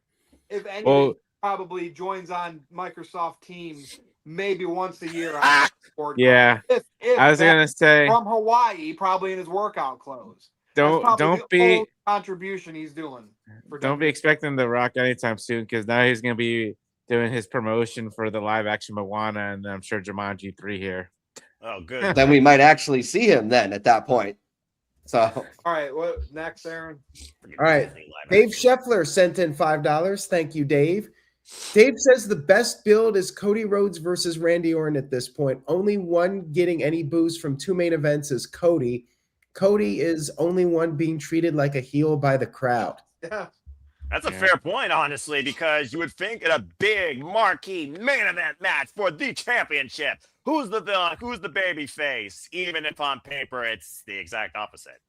Speaker 1: If anything,
Speaker 2: Well-
Speaker 1: probably joins on Microsoft Teams maybe once a year. On board
Speaker 2: Yeah,
Speaker 1: If
Speaker 2: I was
Speaker 1: that-
Speaker 2: gonna say,
Speaker 1: from Hawaii, probably in his workout clothes. That's
Speaker 2: don't
Speaker 1: probably the
Speaker 2: be
Speaker 1: only contribution he's doing. For
Speaker 2: don't be
Speaker 1: WWE.
Speaker 2: expecting The Rock anytime soon because now he's gonna be doing his promotion for the live action Moana, and I'm sure Jumanji 3 here.
Speaker 5: Oh, good.
Speaker 3: Then we might actually see him then at that point. So
Speaker 1: All right, what next, Aaron?
Speaker 6: All right. Dave Scheffler sent in $5. Thank you, Dave. Dave says the best build is Cody Rhodes versus Randy Orton at this point. Only one getting any boost from two main events is Cody. Cody is only one being treated like a heel by the crowd.
Speaker 1: Yeah.
Speaker 5: That's a fair point, honestly, because you would think in a big marquee main event match for the championship, who's the villain, who's the baby face, even if on paper it's the exact opposite.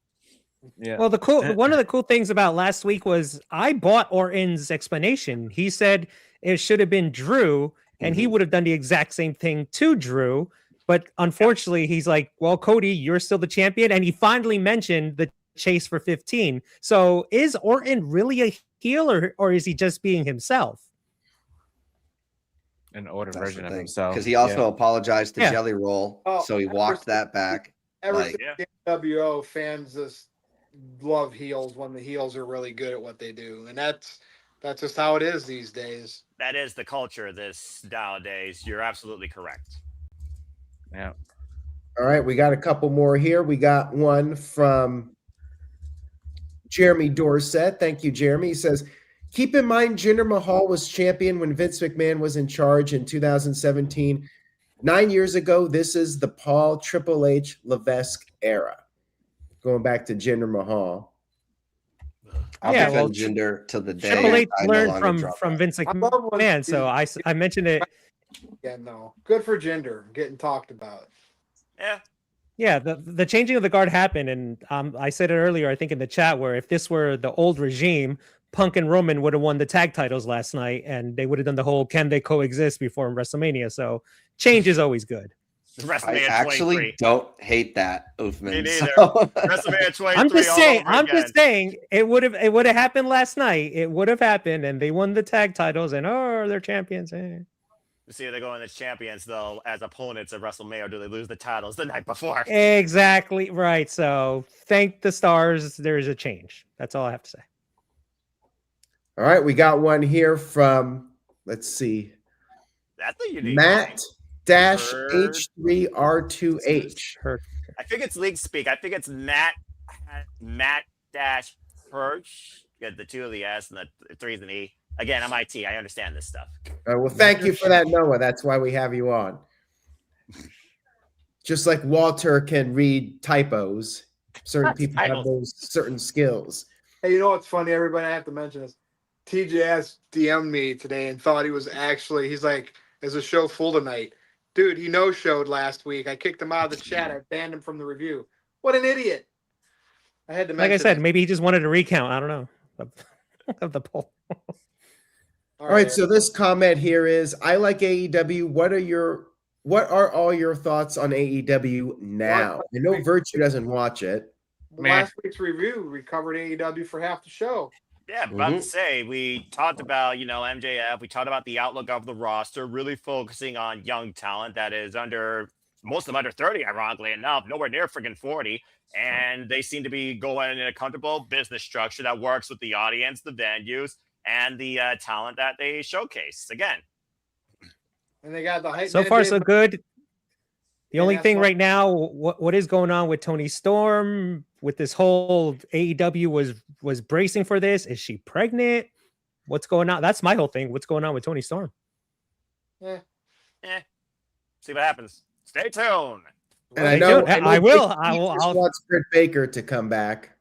Speaker 2: Yeah.
Speaker 4: Well, one of the cool things about last week was I bought Orton's explanation. He said it should have been Drew, and he would have done the exact same thing to Drew. But unfortunately, he's like, well, Cody, you're still the champion. And he finally mentioned the chase for 15. So is Orton really a heel, or is he just being himself?
Speaker 2: An older
Speaker 3: that's
Speaker 2: version
Speaker 3: the
Speaker 2: of
Speaker 3: thing.
Speaker 2: himself.
Speaker 3: Because he also apologized to
Speaker 4: Yeah.
Speaker 3: Jelly Roll,
Speaker 1: Oh,
Speaker 3: so he walked that back.
Speaker 1: Ever
Speaker 3: Like-
Speaker 1: since NWO, fans just love heels when the heels are really good at what they do, and that's just how it is these days.
Speaker 5: That is the culture this nowadays. You're absolutely correct.
Speaker 2: Yeah.
Speaker 6: All right, we got a couple more here. We got one from Jeremy Dorset. Thank you, Jeremy. He says, keep in mind Jinder Mahal was champion when Vince McMahon was in charge in 2017. 9 years ago, this is the Paul Triple H Levesque era. Going back to Jinder Mahal.
Speaker 3: I'll
Speaker 4: Yeah,
Speaker 3: defend
Speaker 4: well,
Speaker 3: Jinder to the day.
Speaker 4: Triple H
Speaker 3: I no
Speaker 4: learned
Speaker 3: longer drop
Speaker 4: from
Speaker 3: that.
Speaker 4: Vince
Speaker 1: I love when
Speaker 4: McMahon, so I mentioned it.
Speaker 1: Yeah, no, good for Jinder getting talked about.
Speaker 5: Yeah.
Speaker 4: Yeah, the changing of the guard happened, and I said it earlier, I think in the chat, where if this were the old regime, Punk and Roman would have won the tag titles last night, and they would have done the whole "can they coexist" before WrestleMania. So change is always good.
Speaker 3: I
Speaker 5: WrestleMania
Speaker 3: actually
Speaker 5: 23.
Speaker 3: don't hate that, Oofman.
Speaker 5: Me neither.
Speaker 3: So-
Speaker 5: WrestleMania 23.
Speaker 4: I'm just
Speaker 5: all
Speaker 4: saying.
Speaker 5: over
Speaker 4: I'm
Speaker 5: again.
Speaker 4: just saying it would have happened last night. It would have happened, and they won the tag titles, and they're champions.
Speaker 5: See if they go in as champions though, as opponents at WrestleMania, or do they lose the titles the night before?
Speaker 4: Exactly right. So thank the stars. There is a change. That's all I have to say.
Speaker 6: All right, we got one here from, let's see,
Speaker 5: That's a unique
Speaker 6: Matt
Speaker 5: name.
Speaker 6: dash
Speaker 5: Bird.
Speaker 6: H3R2H.
Speaker 4: Hurt.
Speaker 5: I think it's league speak. I think it's Matt dash Hirsch. You got the two of the S and the three's an E. Again, I'm IT. I understand this stuff.
Speaker 6: Well, thank you for that, Noah. That's why we have you on. Just like Walter can read typos, certain people have
Speaker 5: Titles.
Speaker 6: those certain skills.
Speaker 1: Hey, you know what's funny? Everybody, I have to mention this. TJS DM'd me today and thought he was actually. He's like, "Is the show full tonight?" Dude, he no-showed last week. I kicked him out of the chat. I banned him from the review. What an idiot! I had to mention.
Speaker 4: Like I said,
Speaker 1: it.
Speaker 4: maybe he just wanted a recount. I don't know of the poll.
Speaker 6: All right, so this comment here is, I like AEW. What are all your thoughts on AEW now? I know Virtue doesn't watch it.
Speaker 1: Last week's review, we covered AEW for half the show.
Speaker 5: Yeah, about to say we talked about MJF. We talked about the outlook of the roster, really focusing on young talent that is most of them under 30, ironically enough, nowhere near friggin' 40. And they seem to be going in a comfortable business structure that works with the audience, the venues, and the talent that they showcase. Again,
Speaker 1: And they got the hype.
Speaker 4: So
Speaker 1: man
Speaker 4: far,
Speaker 1: Dave-
Speaker 4: so good. The
Speaker 1: Yeah,
Speaker 4: only
Speaker 1: that's
Speaker 4: thing
Speaker 1: what-
Speaker 4: right now, what is going on with Tony Storm with this whole AEW was bracing for this? Is she pregnant? What's going on? That's my whole thing. What's going on with Tony Storm?
Speaker 5: see what happens. Stay tuned.
Speaker 6: And I
Speaker 4: Stay
Speaker 6: know,
Speaker 4: tuned. I will. I
Speaker 6: He
Speaker 4: will.
Speaker 6: just wants Britt Baker to come back.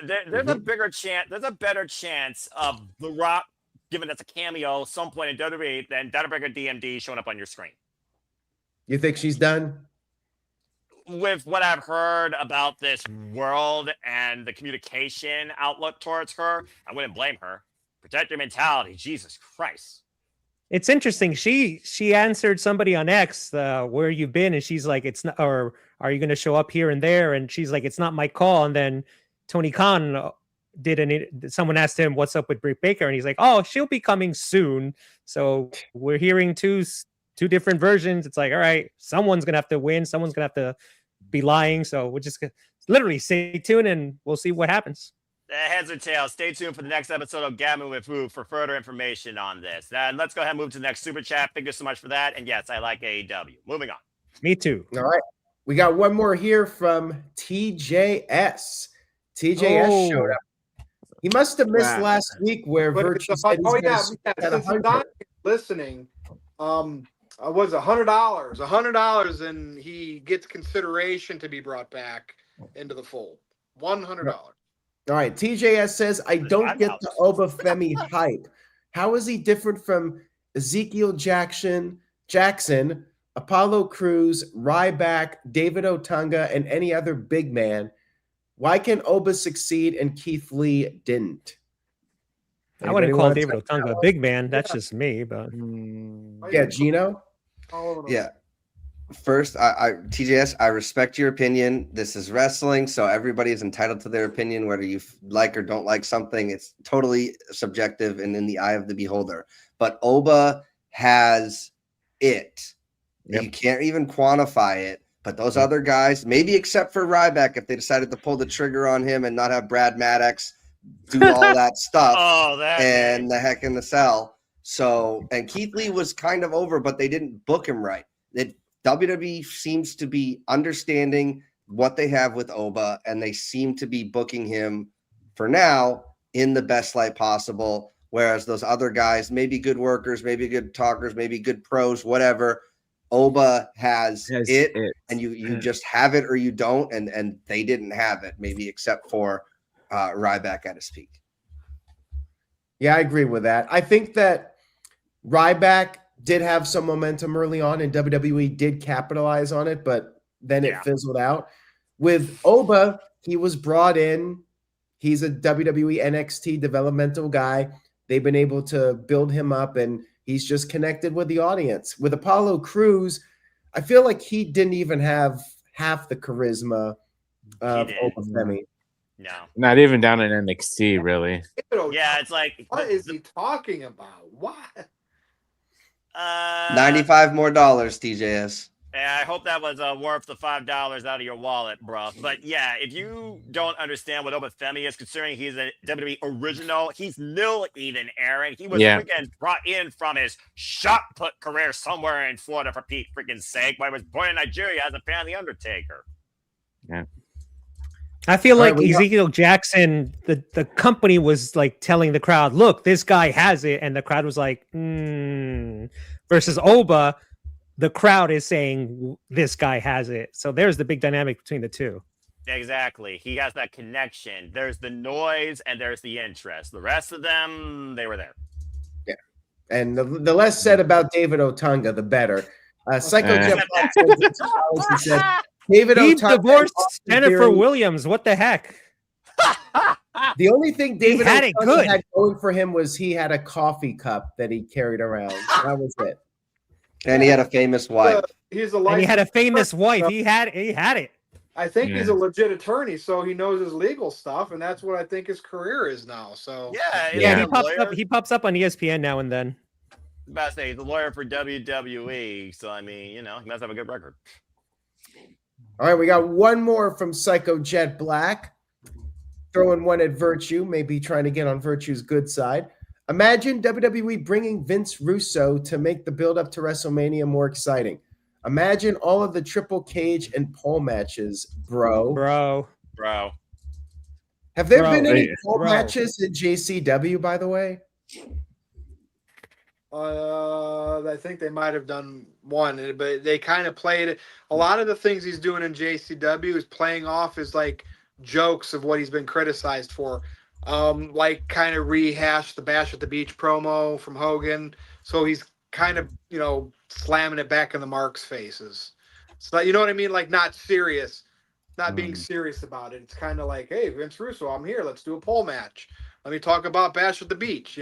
Speaker 5: There's a bigger chance. There's a better chance of The Rock giving us a cameo some point in WWE than Dynabreaker DMD showing up on your screen.
Speaker 6: You think she's done?
Speaker 5: With what I've heard about this world and the communication outlook towards her, I wouldn't blame her. Protect your mentality, Jesus Christ.
Speaker 4: It's interesting. She answered somebody on X, where you been, and she's like, it's not, or are you going to show up here and there? And she's like, it's not my call. And then Tony Khan someone asked him, what's up with Britt Baker? And he's like, oh, she'll be coming soon. So we're hearing two different versions. It's like, all right, someone's going to have to win. Someone's going to have to be lying. So we'll just literally stay tuned and we'll see what happens.
Speaker 5: Heads or tails. Stay tuned for the next episode of Gammon with Who for further information on this. And let's go ahead and move to the next super chat. Thank you so much for that. And yes, I like AEW. Moving on.
Speaker 4: Me too.
Speaker 6: All right. We got one more here from TJS. TJS showed up. He must have missed
Speaker 2: Wow.
Speaker 6: last week where
Speaker 1: But
Speaker 6: Virtue
Speaker 1: it's
Speaker 6: said
Speaker 1: oh
Speaker 6: he's
Speaker 1: yeah,
Speaker 6: gonna
Speaker 1: yeah.
Speaker 6: at
Speaker 1: Since
Speaker 6: 100.
Speaker 1: Don is listening, was $100, and he gets consideration to be brought back into the fold. $100.
Speaker 6: All right. TJS says, I don't get the Obafemi hype. How is he different from Ezekiel Jackson, Apollo Crews, Ryback, David Otunga, and any other big man? Why can Oba succeed and Keith Lee didn't?
Speaker 4: I wouldn't
Speaker 6: Anybody
Speaker 4: call
Speaker 6: wanna
Speaker 4: David
Speaker 6: take that
Speaker 4: Otunga a
Speaker 6: one?
Speaker 4: big man. That's just me, but
Speaker 6: Yeah, Gino.
Speaker 3: Yeah. First, I TJS, I respect your opinion. This is wrestling, so everybody is entitled to their opinion, whether you like or don't like something. It's totally subjective and in the eye of the beholder. But Oba has it.
Speaker 2: Yep.
Speaker 3: You can't even quantify it. But those other guys, maybe except for Ryback, if they decided to pull the trigger on him and not have Brad Maddox do all that stuff
Speaker 5: Oh, that
Speaker 3: and the heck in the cell. So, and Keith Lee was kind of over, but they didn't book him right. WWE seems to be understanding what they have with Oba, and they seem to be booking him for now in the best light possible. Whereas those other guys, maybe good workers, maybe good talkers, maybe good pros, whatever. Oba has it, and you just have it or you don't, and they didn't have it, maybe except for Ryback at his peak.
Speaker 6: Yeah, I agree with that. I think that Ryback did have some momentum early on, and WWE did capitalize on it, but then it fizzled out. With Oba, he was brought in. He's a WWE NXT developmental guy. They've been able to build him up, and he's just connected with the audience. With Apollo Crews, I feel like he didn't even have half the charisma of Obafemi.
Speaker 5: No.
Speaker 2: Not even down in NXT, really.
Speaker 5: Yeah, it's like
Speaker 1: What is he talking about? What?
Speaker 3: $95 more, TJS.
Speaker 5: Yeah, I hope that was worth the $5 out of your wallet, bro. But yeah, if you don't understand what Obafemi is, considering he's a WWE original, he's nil Eden Aaron. He was freaking brought in from his shot put career somewhere in Florida for Pete freaking sake. But he was born in Nigeria as a fan of The Undertaker.
Speaker 2: Yeah.
Speaker 4: I feel like Ezekiel Jackson, the company was like telling the crowd, look, this guy has it. And the crowd was like, versus Oba, the crowd is saying this guy has it. So there's the big dynamic between the two.
Speaker 5: Exactly. He has that connection. There's the noise and there's the interest. The rest of them, they were there.
Speaker 6: Yeah. And the less said about David Otunga, the better. Psycho Jeff said, David
Speaker 4: He
Speaker 6: Otunga
Speaker 4: divorced Jennifer Williams. What the heck?
Speaker 6: The only thing David
Speaker 4: had it good.
Speaker 6: had going for him was he had a coffee cup that he carried around. That was it.
Speaker 3: And he had a famous wife.
Speaker 1: He's a
Speaker 4: And he had a famous wife.
Speaker 1: So
Speaker 4: He had it.
Speaker 1: I think he's a legit attorney, so he knows his legal stuff, and that's what I think his career is now. So
Speaker 4: Yeah, he pops up on ESPN now and then.
Speaker 5: About to say he's a lawyer for WWE, so I mean, you know, he must have a good record.
Speaker 6: All right, we got one more from Psycho Jet Black. Throwing one at Virtue, maybe trying to get on Virtue's good side. Imagine WWE bringing Vince Russo to make the build-up to WrestleMania more exciting. Imagine all of the triple cage and pole matches, bro. Have there been any pole matches in JCW, by the way?
Speaker 1: I think they might have done one, but they kind of played it. A lot of the things he's doing in JCW is playing off as like jokes of what he's been criticized for. Like kind of rehash the Bash at the Beach promo from Hogan. So he's kind of, slamming it back in the Marks' faces. So you know what I mean? Like not serious, not being serious about it. It's kind of like, hey, Vince Russo, I'm here. Let's do a pole match. Let me talk about Bash at the Beach,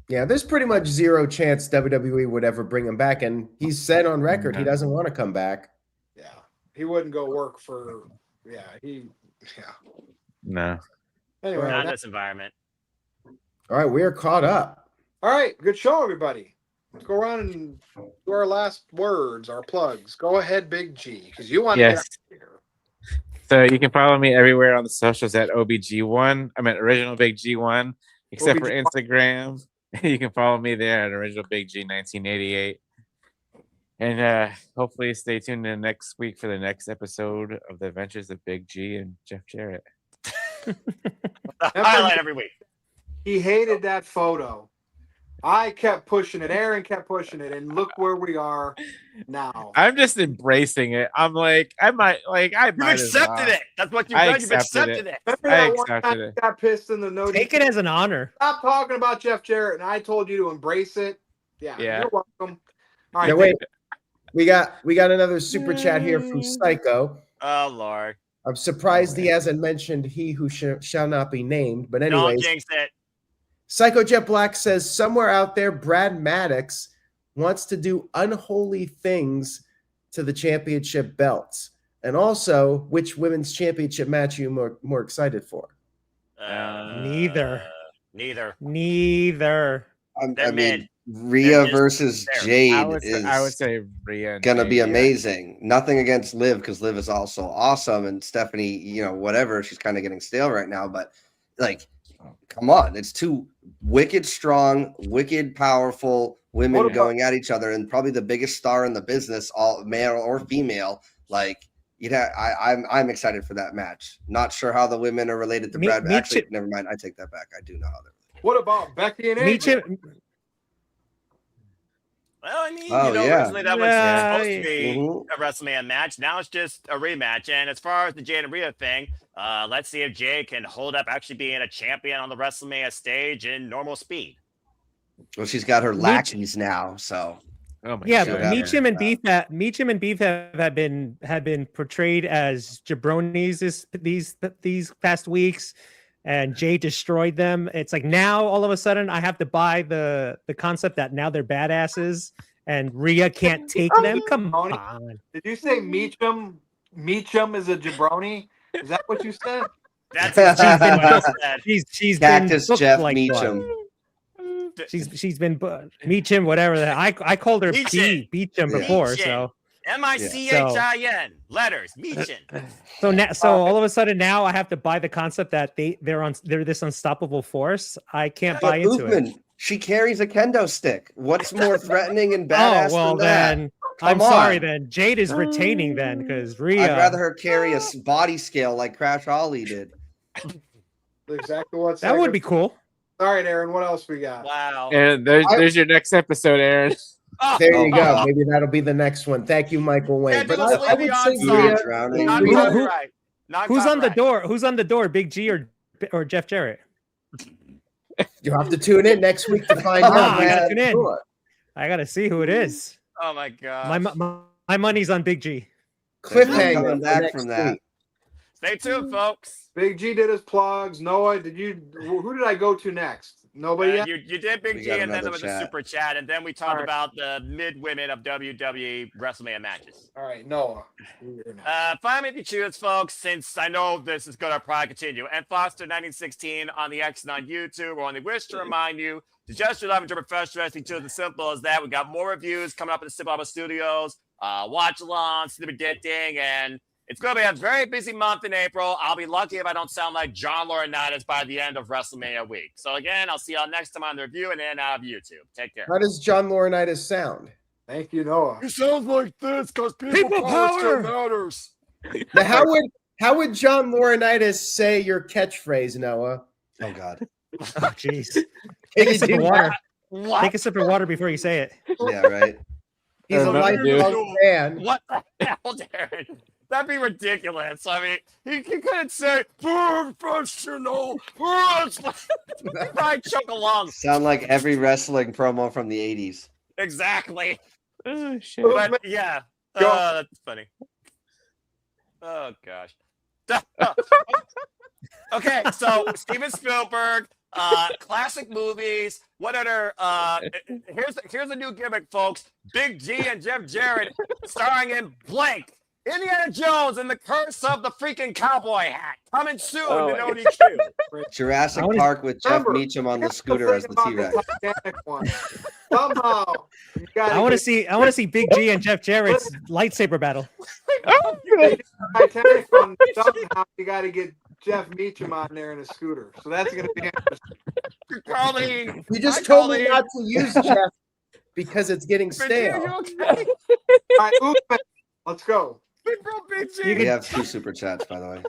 Speaker 6: Yeah, there's pretty much zero chance WWE would ever bring him back. And he's said on record he doesn't want to come back.
Speaker 1: Yeah. He wouldn't go work for,
Speaker 2: No.
Speaker 1: Anyway.
Speaker 5: Not in this environment.
Speaker 6: All right, we're caught up.
Speaker 1: All right, good show, everybody. Let's go around and do our last words, our plugs. Go ahead, Big G, because you want to get out of here.
Speaker 2: So you can follow me everywhere on the socials at OBG1. I mean, Original Big G1, except for
Speaker 1: OBG1.
Speaker 2: Instagram. You can follow me there at Original Big G 1988. And hopefully stay tuned in next week for the next episode of the Adventures of Big G and Jeff Jarrett.
Speaker 5: Highlight every week.
Speaker 1: He hated that photo. I kept pushing it. Aaron kept pushing it, and look where we are now.
Speaker 2: I'm just embracing it. I'm like, I might
Speaker 5: You've accepted it. That's what you've
Speaker 2: I
Speaker 5: done. You've
Speaker 2: accepted
Speaker 5: accepted it.
Speaker 1: Remember
Speaker 2: I
Speaker 1: that one
Speaker 2: accepted
Speaker 1: time
Speaker 2: it.
Speaker 1: you got pissed in the no?
Speaker 4: Take it as an honor.
Speaker 1: Stop talking about Jeff Jarrett, and I told you to embrace it. Yeah.
Speaker 2: Yeah.
Speaker 1: You're welcome. All right.
Speaker 6: Now wait, we got another super chat here from Psycho.
Speaker 5: Oh Lord.
Speaker 6: I'm surprised he hasn't mentioned he who shall not be named. But
Speaker 5: Don't
Speaker 6: anyways,
Speaker 5: jinx it.
Speaker 6: Psycho Jet Black says somewhere out there, Brad Maddox wants to do unholy things to the championship belts. And also, which women's championship match are you more excited for?
Speaker 4: Neither.
Speaker 5: Neither.
Speaker 6: I
Speaker 5: They're
Speaker 6: mean,
Speaker 5: mid.
Speaker 3: Rhea
Speaker 5: They're
Speaker 3: versus
Speaker 5: just-
Speaker 3: Jade
Speaker 2: I would
Speaker 3: is
Speaker 2: say Rhea. and
Speaker 3: gonna be
Speaker 2: Jade, yeah.
Speaker 3: amazing. Nothing against Liv because Liv is also awesome, and Stephanie, whatever, she's kind of getting stale right now. But like, come on, it's two wicked strong, wicked powerful women
Speaker 1: What about-
Speaker 3: going at each other, and probably the biggest star in the business, all male or female. Like, I'm excited for that match. Not sure how the women are related to Brad. Actually, never mind. I take that back. I do know how they're.
Speaker 1: What about Becky and
Speaker 4: Meet
Speaker 1: AJ?
Speaker 4: him.
Speaker 5: Well, I mean,
Speaker 3: Oh, yeah.
Speaker 5: originally that was
Speaker 4: Yeah,
Speaker 5: supposed to be
Speaker 3: Mhm.
Speaker 5: a WrestleMania match. Now it's just a rematch. And as far as the Jade and Rhea thing, let's see if Jade can hold up actually being a champion on the WrestleMania stage in normal speed.
Speaker 3: Well, she's got her lackeys now, so
Speaker 2: Oh my
Speaker 4: Yeah,
Speaker 3: Should
Speaker 4: but
Speaker 3: have
Speaker 4: Meacham
Speaker 3: her,
Speaker 4: and Beef have been portrayed as jabronis these past weeks, and Jay destroyed them. It's like now all of a sudden I have to buy the concept that now they're badasses and Rhea can't take them. Come on.
Speaker 1: Did you say Meacham? Meacham is a jabroni? Is that what you said?
Speaker 5: That's exactly what I said.
Speaker 4: She's
Speaker 3: Cactus
Speaker 4: been booked
Speaker 3: Jeff
Speaker 4: like
Speaker 3: Meacham.
Speaker 4: one. She's been Meacham, whatever. I called her
Speaker 5: Meachin.
Speaker 4: Beacham before,
Speaker 5: Meachin.
Speaker 4: so.
Speaker 5: Michin. Letters. Meachin.
Speaker 4: So all of a sudden now I have to buy the concept that they're this unstoppable force. I can't buy into it.
Speaker 3: Uthman, she carries a kendo stick. What's more threatening and badass
Speaker 4: Oh well,
Speaker 3: than that?
Speaker 4: then I'm
Speaker 3: Come
Speaker 4: sorry.
Speaker 3: on.
Speaker 4: Then Jade is retaining then because Rhea.
Speaker 3: I'd rather her carry a body scale like Crash Ollie did.
Speaker 1: Exactly what
Speaker 4: that would be cool.
Speaker 1: All right, Aaron, what else we got?
Speaker 5: Wow.
Speaker 2: And there's your next episode, Aaron.
Speaker 5: Oh,
Speaker 6: There you go. Maybe that'll be the next one. Thank you, Michael Wayne.
Speaker 5: Can't do
Speaker 6: But
Speaker 5: this
Speaker 6: I would
Speaker 5: Le'Veon
Speaker 6: say
Speaker 5: song.
Speaker 6: Rhea,
Speaker 3: Drowning.
Speaker 5: Not
Speaker 4: Who-
Speaker 5: copyright. Not
Speaker 4: Who's on the
Speaker 5: copyright.
Speaker 4: door? Who's on the door? Big G or Jeff Jarrett?
Speaker 6: you'll have to tune in next week to find
Speaker 3: Come
Speaker 6: out.
Speaker 3: on,
Speaker 4: I gotta
Speaker 3: man.
Speaker 4: tune in.
Speaker 6: Sure.
Speaker 4: I gotta see who it is.
Speaker 5: Oh my god.
Speaker 4: My money's on Big G.
Speaker 6: Cliffhanger
Speaker 3: Coming
Speaker 6: for
Speaker 3: back
Speaker 6: next
Speaker 3: from that.
Speaker 6: week.
Speaker 5: Stay tuned, folks.
Speaker 1: Big G did his plugs. Noah, who did I go to next? Nobody yet?
Speaker 5: You did Big
Speaker 3: We
Speaker 5: G,
Speaker 3: got
Speaker 5: and then there
Speaker 3: another
Speaker 5: was a
Speaker 3: chat.
Speaker 5: super chat, and then we talked
Speaker 1: All right.
Speaker 5: about the mid women of WWE WrestleMania matches.
Speaker 1: All right, Noah. You're next.
Speaker 5: Find me if you choose, folks, since I know this is going to probably continue. And Foster 1916 on the X and on YouTube. We only wish to remind you to just your love and professional wrestling too. As simple as that. We got more reviews coming up at the Simple Alpha Studios. Watch along, see the predicting, and it's going to be a very busy month in April. I'll be lucky if I don't sound like John Laurinaitis by the end of WrestleMania week. So again, I'll see y'all next time on the review and then out of YouTube. Take care.
Speaker 6: How does John Laurinaitis sound?
Speaker 1: Thank you, Noah.
Speaker 5: It sounds like this because
Speaker 4: People power
Speaker 5: matters.
Speaker 6: Now, how would John Laurinaitis say your catchphrase, Noah?
Speaker 3: Oh God.
Speaker 4: Oh jeez. Take
Speaker 6: Can
Speaker 4: a
Speaker 6: you
Speaker 4: sip
Speaker 6: do
Speaker 4: of water.
Speaker 5: What?
Speaker 4: Take a sip of water before you say it.
Speaker 3: Yeah, right.
Speaker 6: He's a
Speaker 2: Nothing, dude.
Speaker 6: lifelong fan.
Speaker 5: What the hell, Darren? That'd be ridiculous. I mean, he couldn't say professional. Probably choke along.
Speaker 3: Sound like every wrestling promo from the 80s.
Speaker 5: Exactly.
Speaker 2: Oh shit.
Speaker 5: But yeah, that's funny. Oh gosh. Okay, so Steven Spielberg, classic movies. What other? Here's a new gimmick, folks. Big G and Jeff Jarrett starring in blank. Indiana Jones and the Curse of the freaking Cowboy Hat. Coming soon
Speaker 2: Oh
Speaker 5: to
Speaker 2: my
Speaker 5: NoDQ.
Speaker 3: Jurassic
Speaker 4: I wanna-
Speaker 3: Park with Jeff
Speaker 1: Remember,
Speaker 3: Meacham on the
Speaker 1: That's
Speaker 3: scooter as
Speaker 1: thing
Speaker 3: the
Speaker 1: about
Speaker 3: T-Rex.
Speaker 1: Titanic one. Somehow, you gotta
Speaker 4: I want to
Speaker 1: get-
Speaker 4: see Big G and Jeff Jarrett's lightsaber battle.
Speaker 1: Titanic on the House, you got to get Jeff Meacham on there in a scooter. So that's going to be interesting.
Speaker 5: Colleen,
Speaker 6: You just
Speaker 5: hi,
Speaker 6: told me
Speaker 5: Colleen.
Speaker 6: not to use Jeff because it's getting
Speaker 5: Big G, are you
Speaker 6: stale.
Speaker 5: okay?
Speaker 1: All right, Oofman, let's go.
Speaker 5: Big bro, Big G.
Speaker 3: We have 2 super chats, by the way.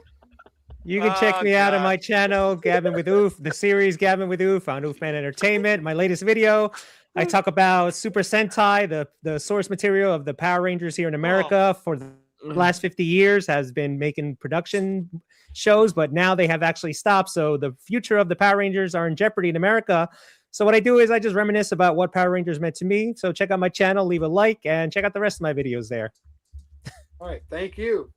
Speaker 4: You can check
Speaker 5: Oh,
Speaker 4: me out on
Speaker 5: God.
Speaker 4: my channel, Gavin with Oof, the series Gavin with Oof on Oofman Entertainment. My latest video, I talk about Super Sentai, the source material of the Power Rangers here in America for the last 50 years, has been making production shows, but now they have actually stopped. So the future of the Power Rangers are in jeopardy in America. So what I do is I just reminisce about what Power Rangers meant to me. So check out my channel, leave a like, and check out the rest of my videos there.
Speaker 1: All right, thank you.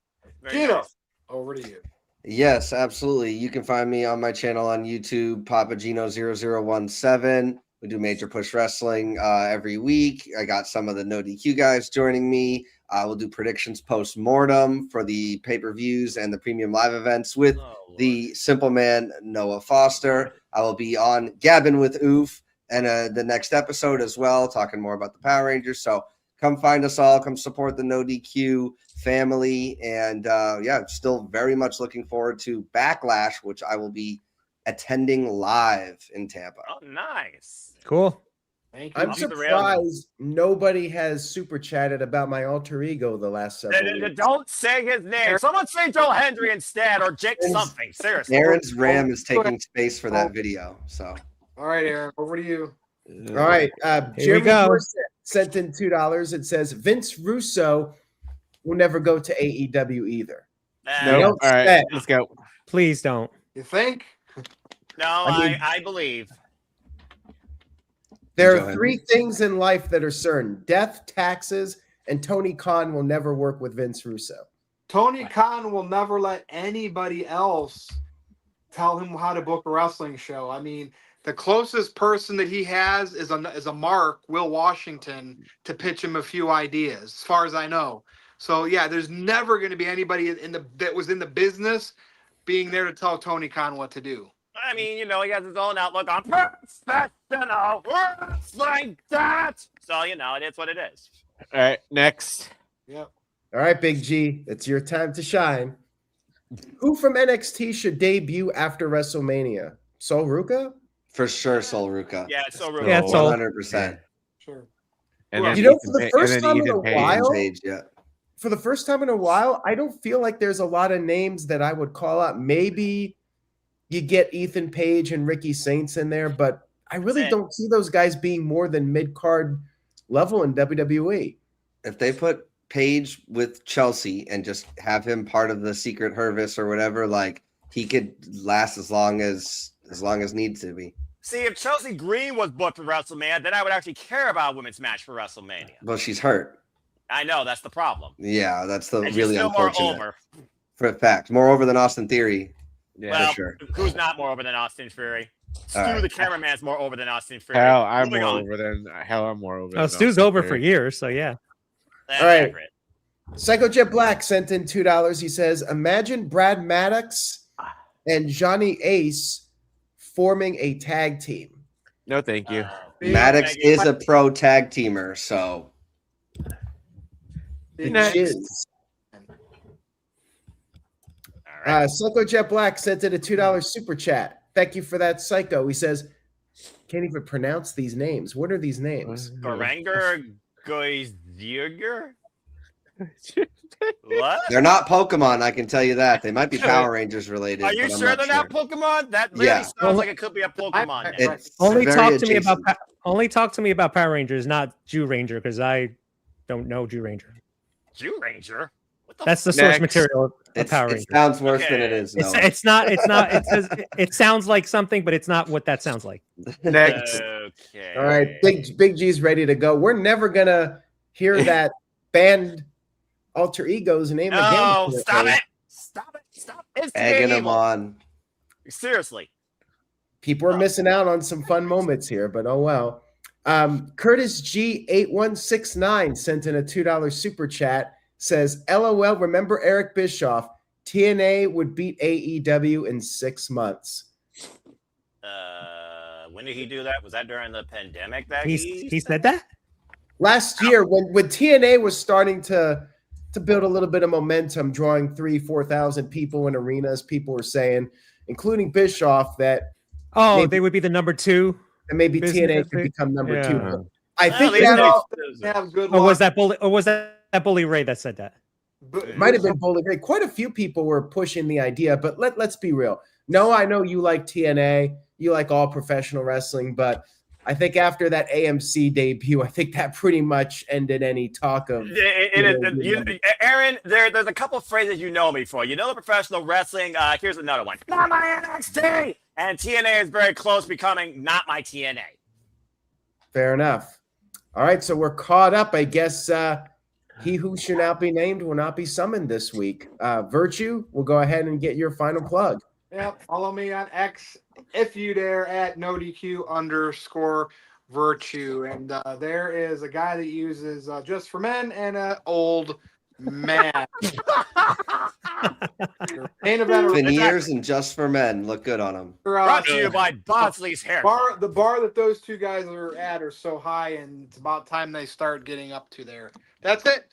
Speaker 5: Very
Speaker 1: Gino,
Speaker 5: nice.
Speaker 1: over to you.
Speaker 3: Yes, absolutely. You can find me on my channel on YouTube, PapaGino0017. We do Major Push Wrestling every week. I got some of the NoDQ guys joining me. We'll do predictions post-mortem for the pay-per-views and the premium live events with
Speaker 5: Oh, Lord.
Speaker 3: the Simple Man, Noah Foster. I will be on Gabbin' with Oof and the next episode as well, talking more about the Power Rangers. So come find us all. Come support the NoDQ family. And yeah, still very much looking forward to Backlash, which I will be attending live in Tampa.
Speaker 5: Oh, nice.
Speaker 4: Cool.
Speaker 1: Thank you.
Speaker 6: I'm
Speaker 5: Off the rails.
Speaker 6: surprised nobody has super chatted about my alter ego the last several weeks.
Speaker 5: Don't say his name. Someone say Joe Hendry instead, or Jake something. Seriously.
Speaker 3: Aaron's Ram is taking space for that video. So
Speaker 1: All right, Aaron, over to you.
Speaker 6: All right.
Speaker 4: Here we
Speaker 6: Jeremy
Speaker 4: go.
Speaker 6: Dorset sent in $2. It says Vince Russo will never go to AEW either.
Speaker 2: Nope.
Speaker 6: don't
Speaker 2: All right,
Speaker 6: say.
Speaker 2: let's go.
Speaker 4: Please don't.
Speaker 1: You think?
Speaker 5: No,
Speaker 6: I mean-
Speaker 5: I believe.
Speaker 6: There
Speaker 3: Go
Speaker 6: are
Speaker 3: ahead.
Speaker 6: 3 things in life that are certain: death, taxes, and Tony Khan will never work with Vince Russo.
Speaker 1: Tony Khan will never let anybody else tell him how to book a wrestling show. I mean, the closest person that he has is a mark, Will Washington, to pitch him a few ideas, as far as I know. So yeah, there's never going to be anybody that was in the business being there to tell Tony Khan what to do.
Speaker 5: I mean, you know, he has his own outlook on professional words like that. So, you know, it is what it is.
Speaker 2: All right, next.
Speaker 1: Yep.
Speaker 6: All right, Big G, it's your time to shine. Who from NXT should debut after WrestleMania? Sol Ruka?
Speaker 3: for sure, Sol Ruka.
Speaker 5: Yeah, it's so rude.
Speaker 4: Yeah, it's Sol.
Speaker 3: 100%.
Speaker 1: Sure.
Speaker 2: And
Speaker 1: Well,
Speaker 2: then
Speaker 6: you know,
Speaker 2: Ethan
Speaker 6: for the
Speaker 2: Pa-
Speaker 6: first
Speaker 2: and then
Speaker 6: time in
Speaker 2: Ethan
Speaker 6: a
Speaker 2: Page.
Speaker 6: while-
Speaker 3: Page, yeah.
Speaker 6: For the first time in a while, I don't feel like there's a lot of names that I would call out. Maybe you get Ethan Page and Ricky Saints in there, but I really
Speaker 5: That's it.
Speaker 6: don't see those guys being more than mid-card level in WWE.
Speaker 3: If they put Page with Chelsea and just have him part of the Secret Hervis or whatever, like he could last as long as needs to be.
Speaker 5: See, if Chelsea Green was booked for WrestleMania, then I would actually care about a women's match for WrestleMania.
Speaker 3: Well, she's hurt.
Speaker 5: I know, that's the problem.
Speaker 3: Yeah, that's the
Speaker 5: And she's
Speaker 3: really
Speaker 5: still more
Speaker 3: unfortunate.
Speaker 5: over.
Speaker 3: For a fact, more over than Austin Theory.
Speaker 2: Yeah.
Speaker 5: Well,
Speaker 3: for sure.
Speaker 5: who's not more over than Austin Fury? Stu,
Speaker 3: All right.
Speaker 5: the cameraman's more over than Austin Fury.
Speaker 2: Hell, I'm
Speaker 5: Moving
Speaker 2: more
Speaker 5: on.
Speaker 2: over than I'm more over.
Speaker 4: Oh,
Speaker 2: than
Speaker 4: Stu's
Speaker 2: Austin
Speaker 4: over for
Speaker 2: Theory.
Speaker 4: years, so yeah.
Speaker 5: That's
Speaker 6: All right.
Speaker 5: accurate.
Speaker 6: Psychojet Black sent in $2. He says, imagine Brad Maddox and Johnny Ace forming a tag team.
Speaker 2: No, thank you.
Speaker 3: Maddox
Speaker 5: Thank you.
Speaker 3: is a pro tag teamer, so
Speaker 6: The
Speaker 2: Next.
Speaker 6: Jizz.
Speaker 5: All right.
Speaker 6: Psychojet Black sent in a $2 super chat. Thank you for that, Psycho. He says, can't even pronounce these names. What are these names?
Speaker 5: Goranger Goizierger? What?
Speaker 3: they're not Pokemon. I can tell you that. They might be Power Rangers related.
Speaker 5: Are you
Speaker 3: but I'm
Speaker 5: sure they're not
Speaker 3: sure.
Speaker 5: Pokemon? That really
Speaker 3: Yeah.
Speaker 5: sounds like it could be a Pokemon name.
Speaker 3: It's
Speaker 4: Only
Speaker 3: very
Speaker 4: talk to me about
Speaker 3: adjacent.
Speaker 4: only talk to me about Power Rangers, not Jew Ranger, because I don't know Jew Ranger.
Speaker 5: Jew Ranger? What the
Speaker 4: That's the
Speaker 2: Next.
Speaker 4: source material of
Speaker 3: It's,
Speaker 4: Power
Speaker 3: it
Speaker 4: Rangers.
Speaker 3: sounds worse than
Speaker 5: Okay.
Speaker 3: it is.
Speaker 4: It's,
Speaker 3: No.
Speaker 4: it's not. It's not. It says it sounds like something, but it's not what that sounds like.
Speaker 2: Next.
Speaker 5: Okay.
Speaker 6: All right, Big G's ready to go. We're never gonna hear that band alter ego's name
Speaker 5: No,
Speaker 6: again.
Speaker 5: stop it. Stop it. Stop it.
Speaker 3: Egging them
Speaker 5: evil.
Speaker 3: on.
Speaker 5: Seriously.
Speaker 6: People are missing out on some fun moments here, but oh well. Curtis G8169 sent in a $2 super chat. Says, LOL, remember Eric Bischoff? TNA would beat AEW in 6 months.
Speaker 5: When did he do that? Was that during the pandemic that
Speaker 4: He said that.
Speaker 6: Last year, when TNA was starting to to build a little bit of momentum, drawing 3,000-4,000 people in arenas. People were saying, including Bischoff, that
Speaker 4: They would be the number 2.
Speaker 6: and maybe
Speaker 4: Business
Speaker 6: TNA could
Speaker 4: thing?
Speaker 6: become number 2.
Speaker 4: Yeah.
Speaker 6: But I
Speaker 5: Well,
Speaker 6: think
Speaker 5: at least
Speaker 6: that
Speaker 5: they-
Speaker 1: Have good
Speaker 4: Or
Speaker 1: luck.
Speaker 4: was that Bully Ray that said that?
Speaker 6: might have been Bully Ray. Quite a few people were pushing the idea, but let's be real. No, I know you like TNA, you like all professional wrestling, but I think after that AMC debut, I think that pretty much ended any talk of.
Speaker 5: Aaron, there's a couple phrases you know me for. You know the professional wrestling. Here's another one. Not my NXT. And TNA is very close becoming not my TNA.
Speaker 6: Fair enough. All right, so we're caught up. I guess he who should not be named will not be summoned this week. Virtue, we'll go ahead and get your final plug.
Speaker 1: Yep. Follow me on X if you dare at NoDQ_virtue. And there is a guy that uses Just for Men and an old man. Main event
Speaker 3: Veneers and Just for Men look good on them.
Speaker 5: Brought to you by Bodsley's Hair.
Speaker 1: The bar that those two guys are at are so high, and it's about time they start getting up to there. That's it.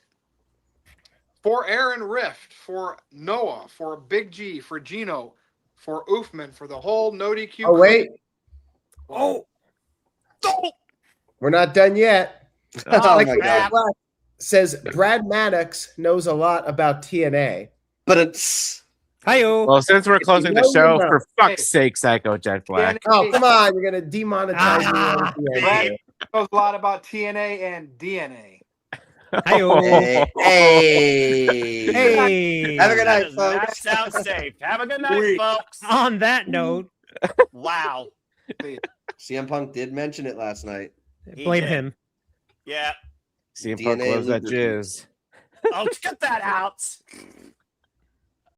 Speaker 1: For Aaron Rift, for Noah, for Big G, for Gino, for Oofman, for the whole NoDQ.
Speaker 6: Oh, wait.
Speaker 5: Oh.
Speaker 6: We're not done yet.
Speaker 3: Oh
Speaker 6: Like
Speaker 3: my
Speaker 6: Brad
Speaker 3: God.
Speaker 6: Black says, Brad Maddox knows a lot about TNA.
Speaker 3: But it's
Speaker 4: Hi-yo.
Speaker 2: Well, since we're closing the
Speaker 6: know, you
Speaker 2: show,
Speaker 6: know.
Speaker 2: for fuck's sake, Psycho Jack Black.
Speaker 6: Oh, come on. You're going to demonetize me. right at the end
Speaker 1: Brad
Speaker 6: here.
Speaker 1: knows a lot about TNA and DNA.
Speaker 4: Hi-yo.
Speaker 3: hey.
Speaker 4: Hey.
Speaker 3: Have a good
Speaker 5: That
Speaker 3: night,
Speaker 5: does not
Speaker 3: folks.
Speaker 5: sound safe. Have a good night,
Speaker 1: Wait.
Speaker 5: folks.
Speaker 4: On that note,
Speaker 5: Wow.
Speaker 3: CM Punk did mention it last night.
Speaker 5: He
Speaker 4: blame
Speaker 5: did.
Speaker 4: him.
Speaker 5: Yeah.
Speaker 2: CM Punk
Speaker 3: DNA
Speaker 2: loves that
Speaker 3: lubricant.
Speaker 2: jizz.
Speaker 5: Oh, get that out.